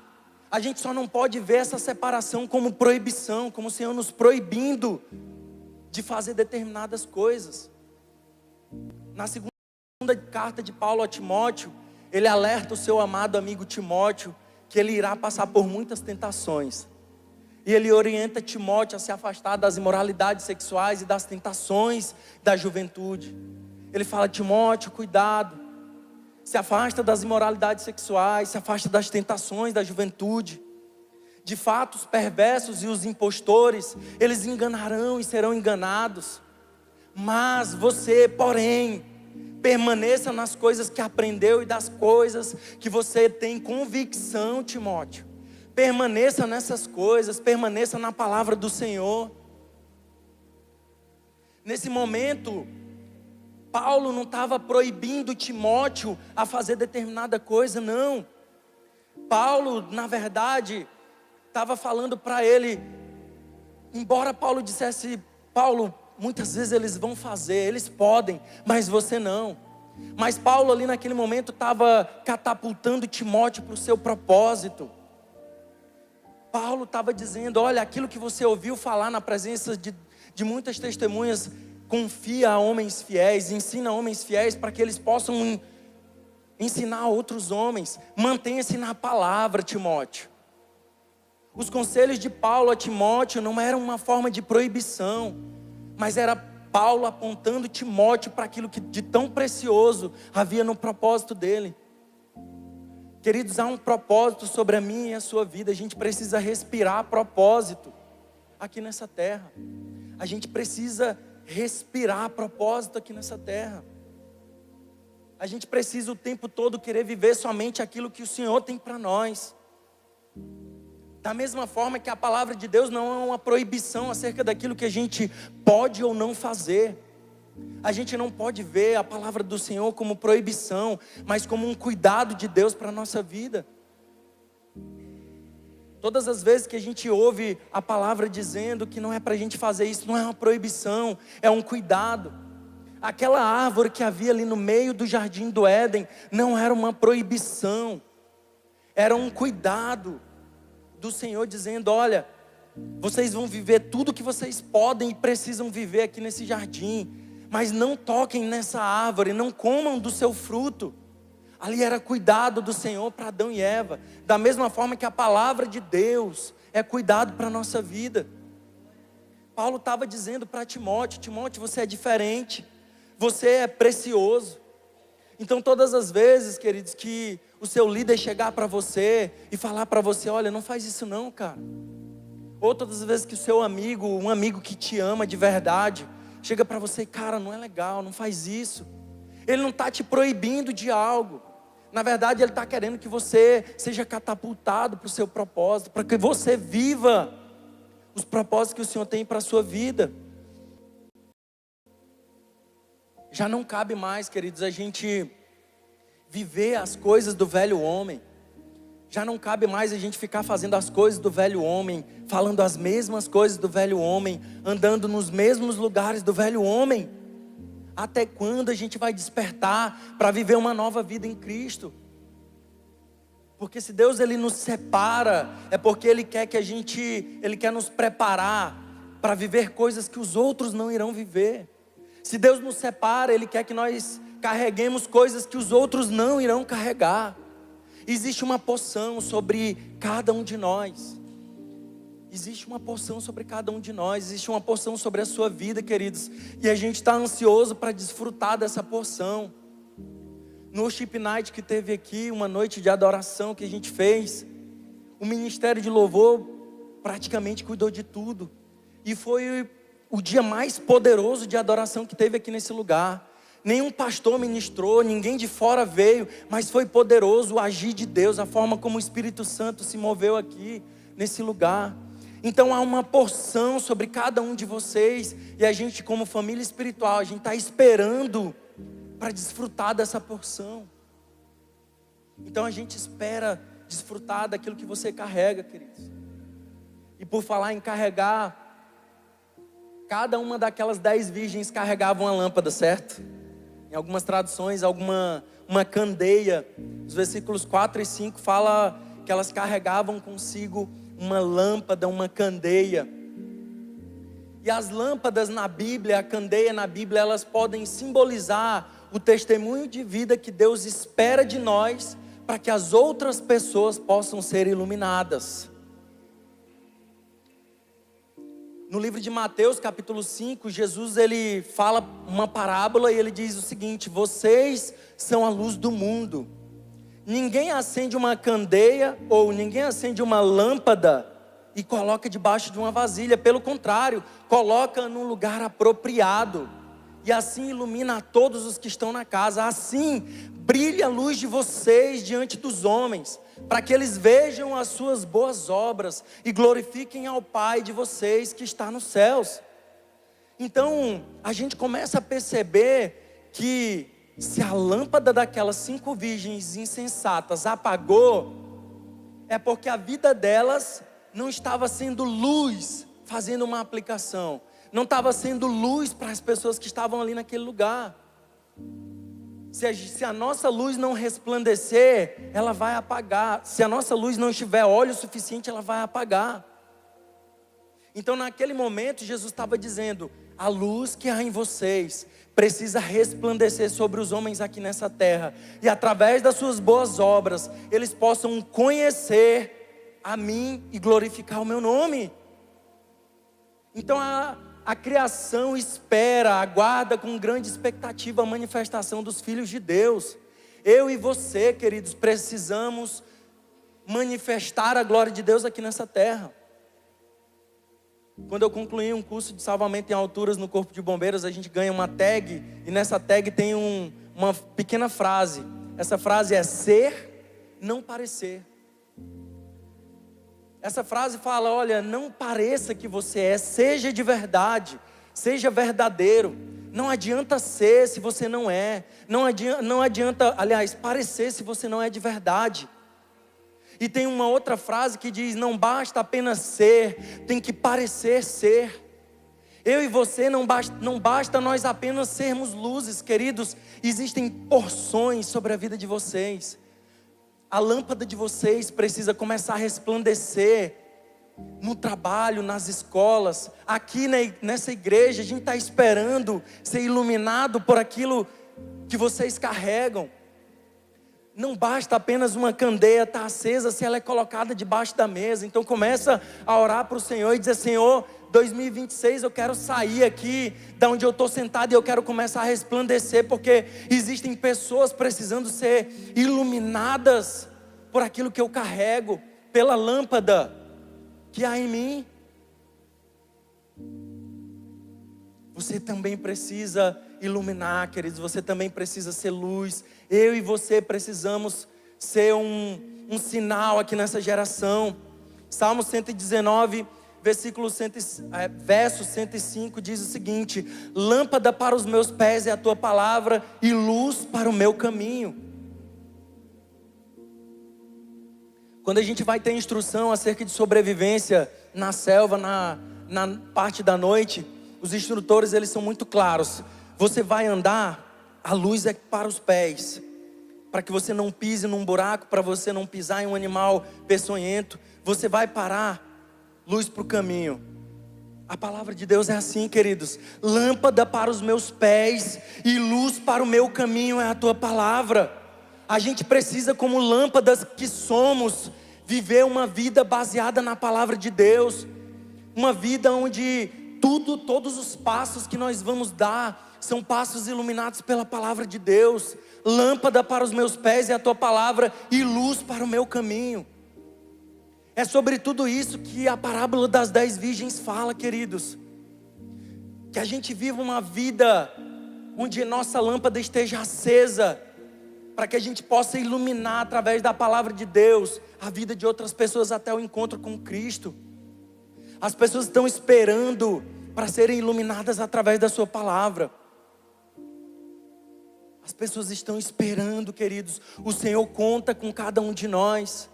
A: A gente só não pode ver essa separação como proibição, como o Senhor nos proibindo de fazer determinadas coisas. Na segunda carta de Paulo a Timóteo, ele alerta o seu amado amigo Timóteo que ele irá passar por muitas tentações. E ele orienta Timóteo a se afastar das imoralidades sexuais e das tentações da juventude. Ele fala: Timóteo, cuidado. Se afasta das imoralidades sexuais, se afasta das tentações da juventude. De fato, os perversos e os impostores, eles enganarão e serão enganados. Mas você, porém, permaneça nas coisas que aprendeu e das coisas que você tem convicção, Timóteo. Permaneça nessas coisas, permaneça na palavra do Senhor. Nesse momento, Paulo não estava proibindo Timóteo a fazer determinada coisa, não. Paulo, na verdade, estava falando para ele, embora Paulo dissesse: Paulo, muitas vezes eles vão fazer, eles podem, mas você não. Mas Paulo ali naquele momento estava catapultando Timóteo para o seu propósito. Paulo estava dizendo: olha, aquilo que você ouviu falar na presença de muitas testemunhas, confia a homens fiéis, ensina a homens fiéis para que eles possam ensinar a outros homens. Mantenha-se na palavra, Timóteo. Os conselhos de Paulo a Timóteo não eram uma forma de proibição, mas era Paulo apontando Timóteo para aquilo que de tão precioso havia no propósito dele. Queridos, há um propósito sobre a minha e a sua vida. A gente precisa respirar propósito aqui nessa terra. A gente precisa respirar propósito aqui nessa terra. A gente precisa o tempo todo querer viver somente aquilo que o Senhor tem para nós. Da mesma forma que a palavra de Deus não é uma proibição acerca daquilo que a gente pode ou não fazer. A gente não pode ver a palavra do Senhor como proibição, mas como um cuidado de Deus para a nossa vida. Todas as vezes que a gente ouve a palavra dizendo que não é para a gente fazer isso, não é uma proibição, é um cuidado. Aquela árvore que havia ali no meio do jardim do Éden não era uma proibição, era um cuidado do Senhor dizendo: olha, vocês vão viver tudo que vocês podem e precisam viver aqui nesse jardim, mas não toquem nessa árvore, não comam do seu fruto. Ali era cuidado do Senhor para Adão e Eva. Da mesma forma que a palavra de Deus é cuidado para a nossa vida. Paulo estava dizendo para Timóteo: Timóteo, você é diferente. Você é precioso. Então todas as vezes, queridos, que o seu líder chegar para você e falar para você: olha, não faz isso não, cara. Ou todas as vezes que o seu amigo, um amigo que te ama de verdade, chega para você: cara, não é legal, não faz isso. Ele não está te proibindo de algo. Na verdade, ele está querendo que você seja catapultado para o seu propósito, para que você viva os propósitos que o Senhor tem para a sua vida. Já não cabe mais, queridos, a gente viver as coisas do velho homem. Já não cabe mais a gente ficar fazendo as coisas do velho homem, falando as mesmas coisas do velho homem, andando nos mesmos lugares do velho homem. Até quando a gente vai despertar para viver uma nova vida em Cristo? Porque se Deus ele nos separa, é porque Ele quer que Ele quer nos preparar para viver coisas que os outros não irão viver. Se Deus nos separa, Ele quer que nós carreguemos coisas que os outros não irão carregar. Existe uma porção sobre cada um de nós. Existe uma porção sobre cada um de nós. Existe uma porção sobre a sua vida, queridos. E a gente está ansioso para desfrutar dessa porção. No Worship Night que teve aqui, uma noite de adoração que a gente fez, o Ministério de Louvor praticamente cuidou de tudo. E foi o dia mais poderoso de adoração que teve aqui nesse lugar. Nenhum pastor ministrou, ninguém de fora veio, mas foi poderoso o agir de Deus, a forma como o Espírito Santo se moveu aqui, nesse lugar. Então há uma porção sobre cada um de vocês, e a gente como família espiritual, a gente está esperando para desfrutar dessa porção. Então a gente espera desfrutar daquilo que você carrega, queridos. E por falar em carregar, cada uma daquelas 10 virgens carregava uma lâmpada, certo? Em algumas traduções, uma candeia. Os versículos 4 e 5 fala que elas carregavam consigo uma lâmpada, uma candeia. E as lâmpadas na Bíblia, a candeia na Bíblia, elas podem simbolizar o testemunho de vida que Deus espera de nós, para que as outras pessoas possam ser iluminadas. No livro de Mateus, capítulo 5, Jesus ele fala uma parábola e ele diz o seguinte: vocês são a luz do mundo. Ninguém acende uma candeia ou ninguém acende uma lâmpada e coloca debaixo de uma vasilha. Pelo contrário, coloca num lugar apropriado e assim ilumina a todos os que estão na casa. Assim brilha a luz de vocês diante dos homens, para que eles vejam as suas boas obras e glorifiquem ao Pai de vocês que está nos céus. Então a gente começa a perceber que se a lâmpada daquelas 5 virgens insensatas apagou, é porque a vida delas não estava sendo luz, fazendo uma aplicação, não estava sendo luz para as pessoas que estavam ali naquele lugar. Se a nossa luz não resplandecer, ela vai apagar. Se a nossa luz não tiver óleo suficiente, ela vai apagar. Então naquele momento Jesus estava dizendo: a luz que há em vocês precisa resplandecer sobre os homens aqui nessa terra, e através das suas boas obras eles possam conhecer a mim e glorificar o meu nome. Então a criação espera, aguarda com grande expectativa a manifestação dos filhos de Deus. Eu e você, queridos, precisamos manifestar a glória de Deus aqui nessa terra. Quando eu concluí um curso de salvamento em alturas no Corpo de Bombeiros, a gente ganha uma tag, e nessa tag tem uma pequena frase. Essa frase é: ser, não parecer. Essa frase fala: olha, não pareça que você é, seja de verdade, seja verdadeiro. Não adianta ser se você não é. Não adianta, aliás, parecer se você não é de verdade. E tem uma outra frase que diz: não basta apenas ser, tem que parecer ser. Eu e você, não basta nós apenas sermos luzes, queridos. Existem porções sobre a vida de vocês. A lâmpada de vocês precisa começar a resplandecer no trabalho, nas escolas. Aqui nessa igreja, a gente está esperando ser iluminado por aquilo que vocês carregam. Não basta apenas uma candeia estar acesa se ela é colocada debaixo da mesa. Então começa a orar para o Senhor e dizer: Senhor, 2026 eu quero sair aqui da onde eu estou sentado e eu quero começar a resplandecer, porque existem pessoas precisando ser iluminadas por aquilo que eu carrego, pela lâmpada que há em mim. Você também precisa iluminar, queridos. Você também precisa ser luz. Eu e você precisamos ser um sinal aqui nessa geração. Salmo 119, verso 105 diz o seguinte: lâmpada para os meus pés é a tua palavra e luz para o meu caminho. Quando a gente vai ter instrução acerca de sobrevivência na selva, na parte da noite, os instrutores eles são muito claros. Você vai andar, a luz é para os pés, para que você não pise num buraco, para você não pisar em um animal peçonhento. Você vai parar, luz para o caminho. A palavra de Deus é assim, queridos: lâmpada para os meus pés e luz para o meu caminho é a tua palavra. A gente precisa, como lâmpadas que somos, viver uma vida baseada na palavra de Deus. Uma vida onde todos os passos que nós vamos dar são passos iluminados pela palavra de Deus. Lâmpada para os meus pés é a tua palavra e luz para o meu caminho. É sobre tudo isso que a parábola das 10 virgens fala, queridos. Que a gente viva uma vida onde nossa lâmpada esteja acesa, para que a gente possa iluminar através da palavra de Deus a vida de outras pessoas até o encontro com Cristo. As pessoas estão esperando para serem iluminadas através da sua palavra. As pessoas estão esperando, queridos. O Senhor conta com cada um de nós.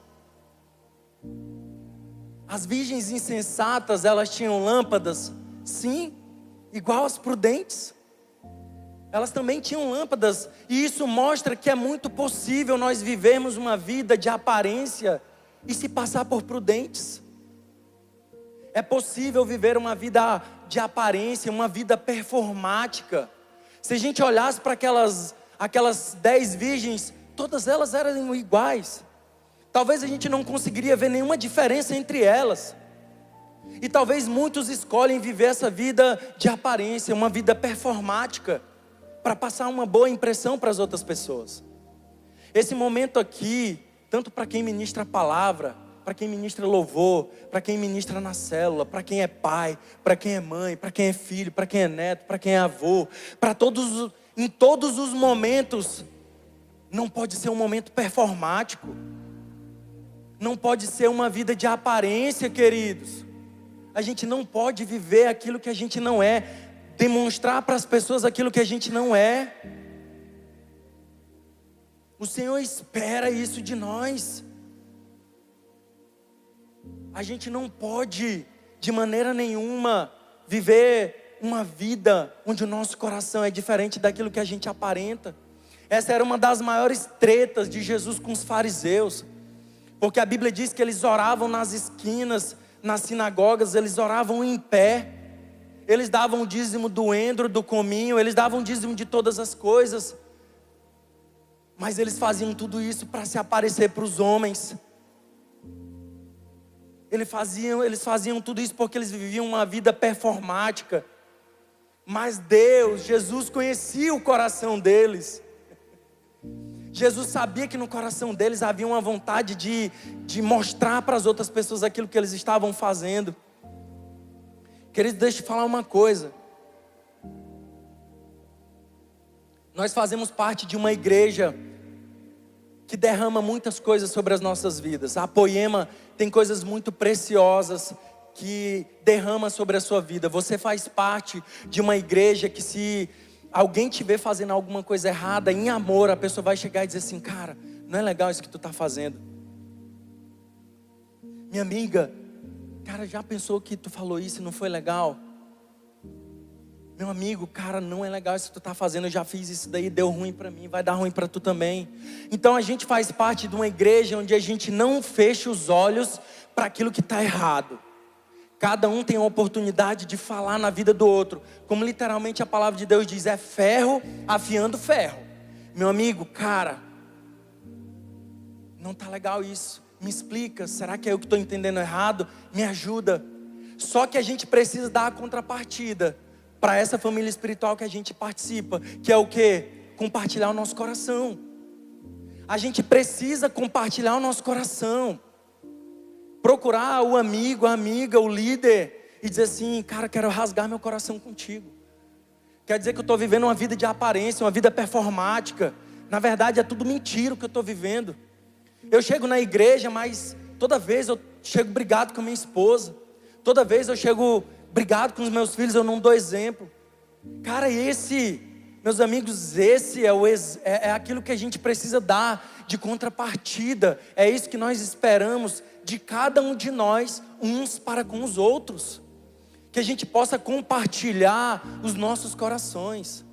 A: As virgens insensatas, elas tinham lâmpadas? Sim, igual as prudentes. Elas também tinham lâmpadas. E isso mostra que é muito possível nós vivermos uma vida de aparência e se passar por prudentes. É possível viver uma vida de aparência, uma vida performática. Se a gente olhasse para aquelas 10 virgens, todas elas eram iguais. Talvez a gente não conseguiria ver nenhuma diferença entre elas. E talvez muitos escolhem viver essa vida de aparência, uma vida performática, para passar uma boa impressão para as outras pessoas. Esse momento aqui, tanto para quem ministra a palavra, para quem ministra louvor, para quem ministra na célula, para quem é pai, para quem é mãe, para quem é filho, para quem é neto, para quem é avô, em todos os momentos, não pode ser um momento performático, não pode ser uma vida de aparência, queridos. A gente não pode viver aquilo que a gente não é, demonstrar para as pessoas aquilo que a gente não é. O Senhor espera isso de nós. A gente não pode, de maneira nenhuma, viver uma vida onde o nosso coração é diferente daquilo que a gente aparenta. Essa era uma das maiores tretas de Jesus com os fariseus, porque a Bíblia diz que eles oravam nas esquinas, nas sinagogas, eles oravam em pé, eles davam o dízimo do endro, do cominho, eles davam o dízimo de todas as coisas, mas eles faziam tudo isso para se aparecer para os homens. Eles faziam tudo isso porque eles viviam uma vida performática. Mas Deus, Jesus conhecia o coração deles. Jesus sabia que no coração deles havia uma vontade de mostrar para as outras pessoas aquilo que eles estavam fazendo. Queridos, deixa eu te falar uma coisa. Nós fazemos parte de uma igreja que derrama muitas coisas sobre as nossas vidas. A Poema tem coisas muito preciosas que derrama sobre a sua vida. Você faz parte de uma igreja que, se alguém te ver fazendo alguma coisa errada, em amor, a pessoa vai chegar e dizer assim: cara, não é legal isso que tu está fazendo. Minha amiga, cara, já pensou que tu falou isso e não foi legal? Meu amigo, cara, não é legal isso que tu está fazendo, eu já fiz isso daí, deu ruim para mim, vai dar ruim para tu também. Então a gente faz parte de uma igreja onde a gente não fecha os olhos para aquilo que está errado. Cada um tem a oportunidade de falar na vida do outro. Como literalmente a palavra de Deus diz, é ferro afiando ferro. Meu amigo, cara, não está legal isso, me explica, será que é eu que estou entendendo errado? Me ajuda. Só que a gente precisa dar a contrapartida para essa família espiritual que a gente participa, que é o quê? Compartilhar o nosso coração. A gente precisa compartilhar o nosso coração, procurar o amigo, a amiga, o líder e dizer assim: cara, quero rasgar meu coração contigo. Quer dizer que eu estou vivendo uma vida de aparência, uma vida performática. Na verdade é tudo mentira o que eu estou vivendo. Eu chego na igreja, mas toda vez eu chego brigado com a minha esposa. Toda vez eu chego brigado com os meus filhos, eu não dou exemplo. Cara, meus amigos, esse é aquilo que a gente precisa dar de contrapartida. É isso que nós esperamos de cada um de nós, uns para com os outros. Que a gente possa compartilhar os nossos corações.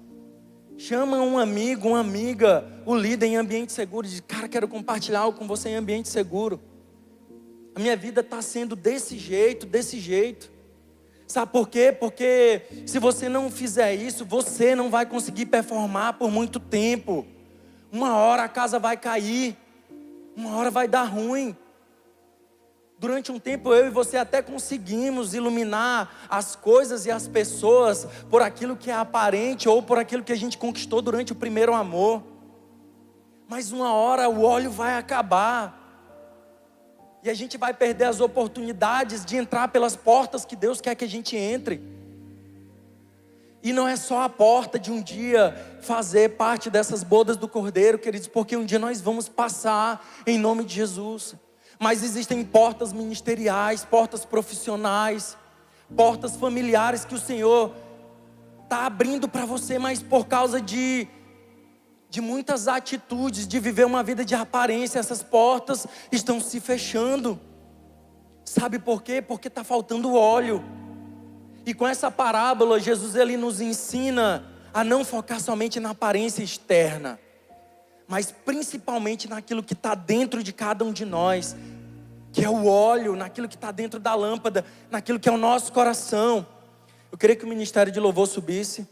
A: Chama um amigo, uma amiga, o líder em ambiente seguro. Diz: cara, quero compartilhar algo com você em ambiente seguro. A minha vida está sendo desse jeito, desse jeito. Sabe por quê? Porque se você não fizer isso, você não vai conseguir performar por muito tempo. Uma hora a casa vai cair, uma hora vai dar ruim. Durante um tempo eu e você até conseguimos iluminar as coisas e as pessoas por aquilo que é aparente ou por aquilo que a gente conquistou durante o primeiro amor. Mas uma hora o óleo vai acabar. E a gente vai perder as oportunidades de entrar pelas portas que Deus quer que a gente entre. E não é só a porta de um dia fazer parte dessas bodas do Cordeiro, queridos, porque um dia nós vamos passar em nome de Jesus. Mas existem portas ministeriais, portas profissionais, portas familiares que o Senhor está abrindo para você, mas por causa de muitas atitudes, de viver uma vida de aparência, essas portas estão se fechando. Sabe por quê? Porque está faltando óleo. E com essa parábola, Jesus ele nos ensina a não focar somente na aparência externa, mas principalmente naquilo que está dentro de cada um de nós, que é o óleo, naquilo que está dentro da lâmpada, naquilo que é o nosso coração. Eu queria que o ministério de louvor subisse.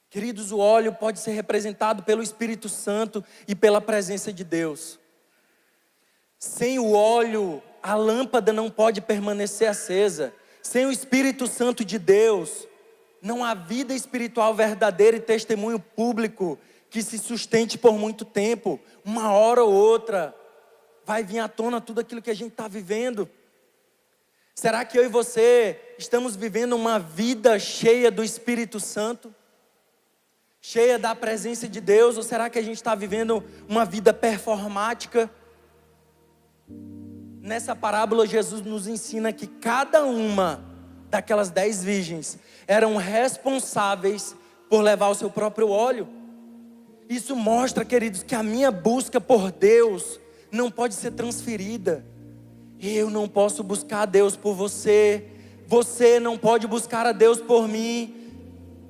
A: Queridos, o óleo pode ser representado pelo Espírito Santo e pela presença de Deus. Sem o óleo, a lâmpada não pode permanecer acesa. Sem o Espírito Santo de Deus, não há vida espiritual verdadeira e testemunho público que se sustente por muito tempo. Uma hora ou outra vai vir à tona tudo aquilo que a gente está vivendo. Será que eu e você estamos vivendo uma vida cheia do Espírito Santo? Cheia da presença de Deus? Ou será que a gente está vivendo uma vida performática? Nessa parábola Jesus nos ensina que cada uma daquelas 10 virgens eram responsáveis por levar o seu próprio óleo. Isso mostra, queridos, que a minha busca por Deus não pode ser transferida. Eu não posso buscar a Deus por você, você não pode buscar a Deus por mim.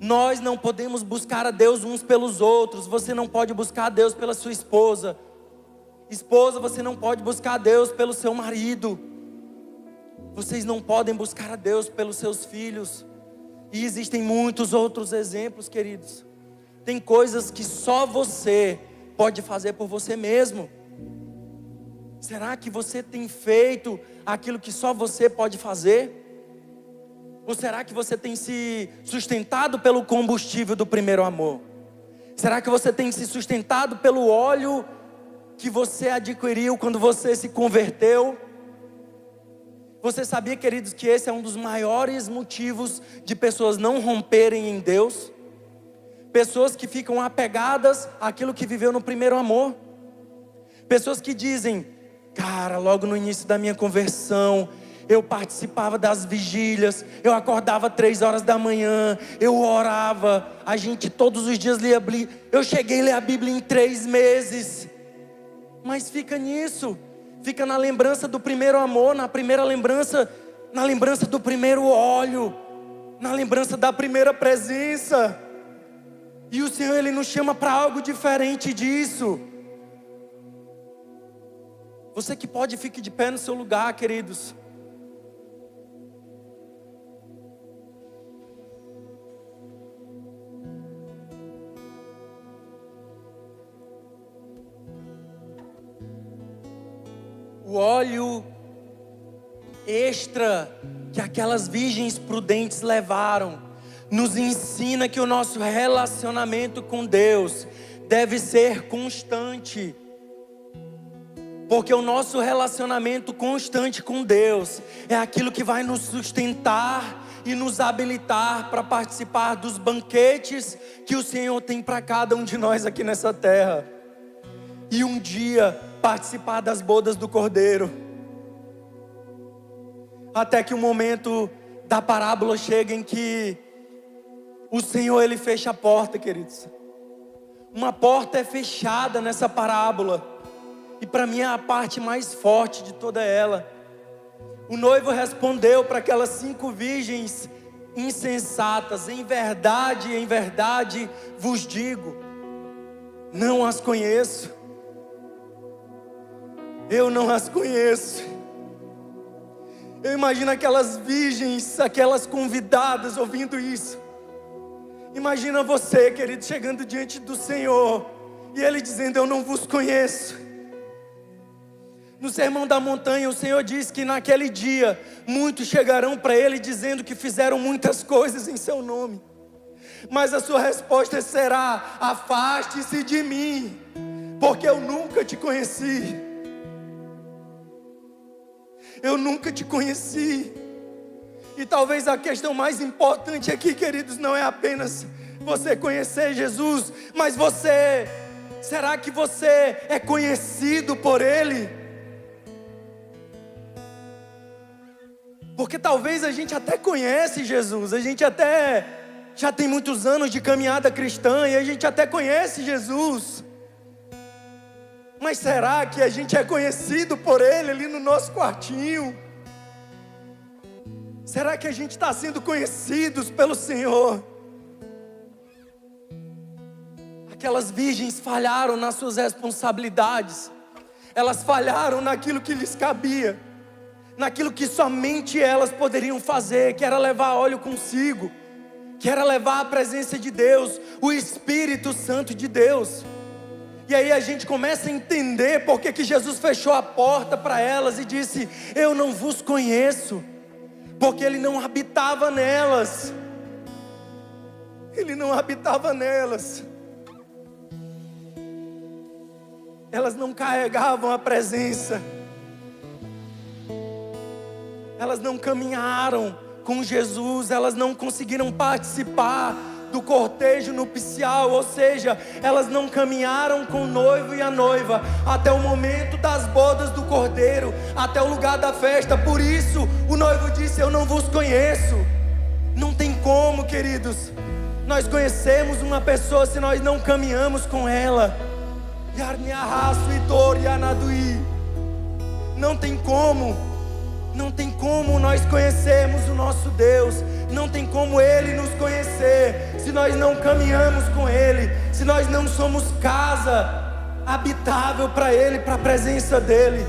A: Nós não podemos buscar a Deus uns pelos outros. Você não pode buscar a Deus pela sua esposa. Esposa, você não pode buscar a Deus pelo seu marido. Vocês não podem buscar a Deus pelos seus filhos. E existem muitos outros exemplos, queridos. Tem coisas que só você pode fazer por você mesmo. Será que você tem feito aquilo que só você pode fazer? Ou será que você tem se sustentado pelo combustível do primeiro amor? Será que você tem se sustentado pelo óleo que você adquiriu quando você se converteu? Você sabia, queridos, que esse é um dos maiores motivos de pessoas não romperem em Deus? Pessoas que ficam apegadas àquilo que viveu no primeiro amor. Pessoas que dizem: cara, logo no início da minha conversão, eu participava das vigílias, eu acordava 3 horas da manhã, eu orava, a gente todos os dias lia a Bíblia. Eu cheguei a ler a Bíblia em 3 meses. Mas fica nisso, fica na lembrança do primeiro amor, na lembrança do primeiro óleo, na lembrança da primeira presença. E o Senhor, Ele nos chama para algo diferente disso. Você que pode, fique de pé no seu lugar, queridos. o óleo extra que aquelas virgens prudentes levaram, nos ensina que o nosso relacionamento com Deus deve ser constante. Porque o nosso relacionamento constante com Deus é aquilo que vai nos sustentar e nos habilitar para participar dos banquetes que o Senhor tem para cada um de nós aqui nessa terra. E um dia participar das bodas do Cordeiro. Até que o momento da parábola chega em que o Senhor, Ele fecha a porta, queridos. Uma porta é fechada nessa parábola. E para mim é a parte mais forte de toda ela. O noivo respondeu para aquelas 5 virgens insensatas: em verdade vos digo, não as conheço. Eu não as conheço. Eu imagino aquelas virgens, aquelas convidadas ouvindo isso. Imagina você, querido, chegando diante do Senhor e Ele dizendo: eu não vos conheço. No Sermão da Montanha, o Senhor diz que naquele dia muitos chegarão para Ele dizendo que fizeram muitas coisas em seu nome, mas a sua resposta será: afaste-se de mim, porque eu nunca te conheci. Eu nunca te conheci. E talvez a questão mais importante aqui, queridos, não é apenas você conhecer Jesus, mas será que você é conhecido por Ele? Porque talvez a gente até conhece Jesus, a gente até já tem muitos anos de caminhada cristã e a gente até conhece Jesus. Mas será que a gente é conhecido por Ele ali no nosso quartinho? Será que a gente está sendo conhecidos pelo Senhor? Aquelas virgens falharam nas suas responsabilidades. Elas falharam naquilo que lhes cabia, naquilo que somente elas poderiam fazer, que era levar óleo consigo, que era levar a presença de Deus, o Espírito Santo de Deus. E aí a gente começa a entender porque que Jesus fechou a porta para elas e disse: eu não vos conheço, porque Ele não habitava nelas. Ele não habitava nelas. Elas não carregavam a presença. Elas não caminharam com Jesus, elas não conseguiram participar do cortejo nupcial, ou seja, elas não caminharam com o noivo e a noiva até o momento das bodas do Cordeiro, até o lugar da festa. Por isso o noivo disse: eu não vos conheço. Não tem como, queridos, nós conhecemos uma pessoa se nós não caminhamos com ela. Não tem como. Não tem como nós conhecermos o nosso Deus, não tem como Ele nos conhecer se nós não caminhamos com Ele, se nós não somos casa habitável para Ele, para a presença dEle.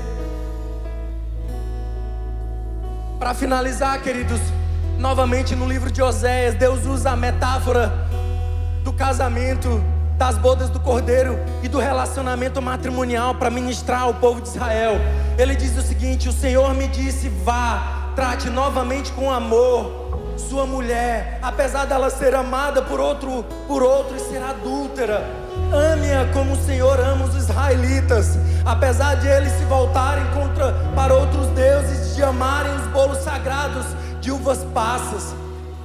A: Para finalizar, queridos, novamente no livro de Oséias, Deus usa a metáfora do casamento, das bodas do Cordeiro e do relacionamento matrimonial para ministrar ao povo de Israel. Ele diz o seguinte: o Senhor me disse: vá, trate novamente com amor sua mulher, apesar dela ser amada por outro e ser adúltera. Ame-a como o Senhor ama os israelitas, apesar de eles se voltarem para outros deuses, de amarem os bolos sagrados de uvas passas.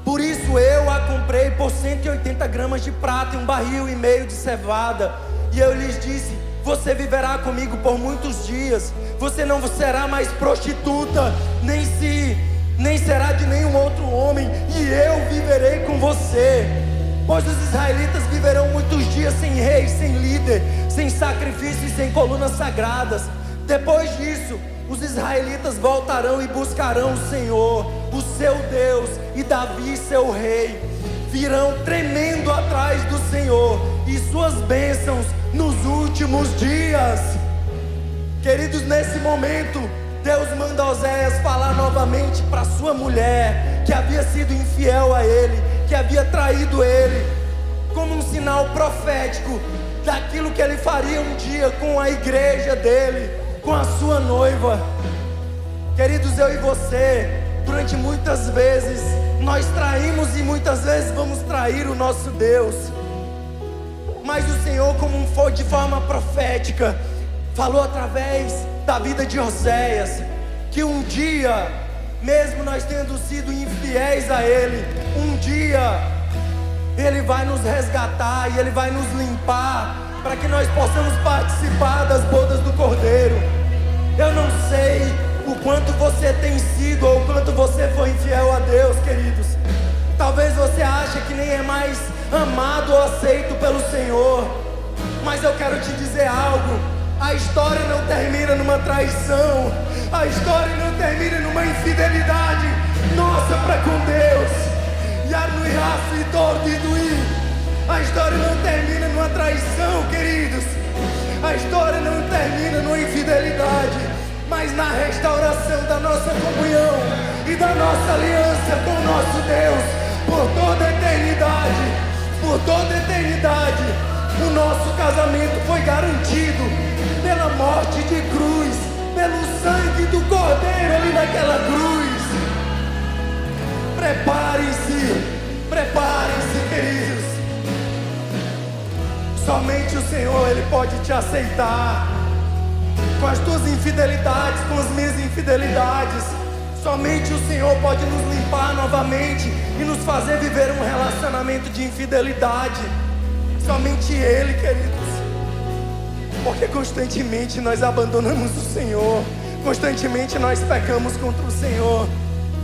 A: Por isso eu a comprei por 180 gramas de prata e 1,5 barril de cevada. E eu lhes disse: você viverá comigo por muitos dias. Você não será mais prostituta, nem será de nenhum outro homem. E eu viverei com você. Pois os israelitas viverão muitos dias sem rei, sem líder, sem sacrifício e sem colunas sagradas. Depois disso, os israelitas voltarão e buscarão o Senhor, o seu Deus, e Davi, seu rei. Virão tremendo atrás do Senhor e suas bênçãos nos últimos dias. Queridos, nesse momento, Deus manda Oséias falar novamente para sua mulher, que havia sido infiel a ele, que havia traído ele, como um sinal profético daquilo que ele faria um dia com a igreja dele. com a sua noiva. Queridos, eu e você, durante muitas vezes, nós traímos e muitas vezes vamos trair o nosso Deus. Mas o Senhor, como foi de forma profética, falou através da vida de Oséias, que um dia, mesmo nós tendo sido infiéis a Ele, um dia Ele vai nos resgatar e Ele vai nos limpar, para que nós possamos participar das bodas do Cordeiro. Eu não sei o quanto você tem sido ou o quanto você foi infiel a Deus, queridos. Talvez você ache que nem é mais amado ou aceito pelo Senhor, mas eu quero te dizer algo: a história não termina numa traição, a história não termina numa infidelidade nossa para com Deus. A história não termina numa traição, queridos. A história não termina numa infidelidade, mas na restauração da nossa comunhão e da nossa aliança com o nosso Deus por toda a eternidade. Por toda a eternidade, o nosso casamento foi garantido pela morte de cruz, pelo sangue do Cordeiro ali naquela cruz. Preparem-se, queridos. Somente o Senhor, Ele pode te aceitar com as tuas infidelidades, com as minhas infidelidades. Somente o Senhor pode nos limpar novamente e nos fazer viver um relacionamento de infidelidade. Somente Ele, queridos. Porque constantemente nós abandonamos o Senhor, constantemente nós pecamos contra o Senhor.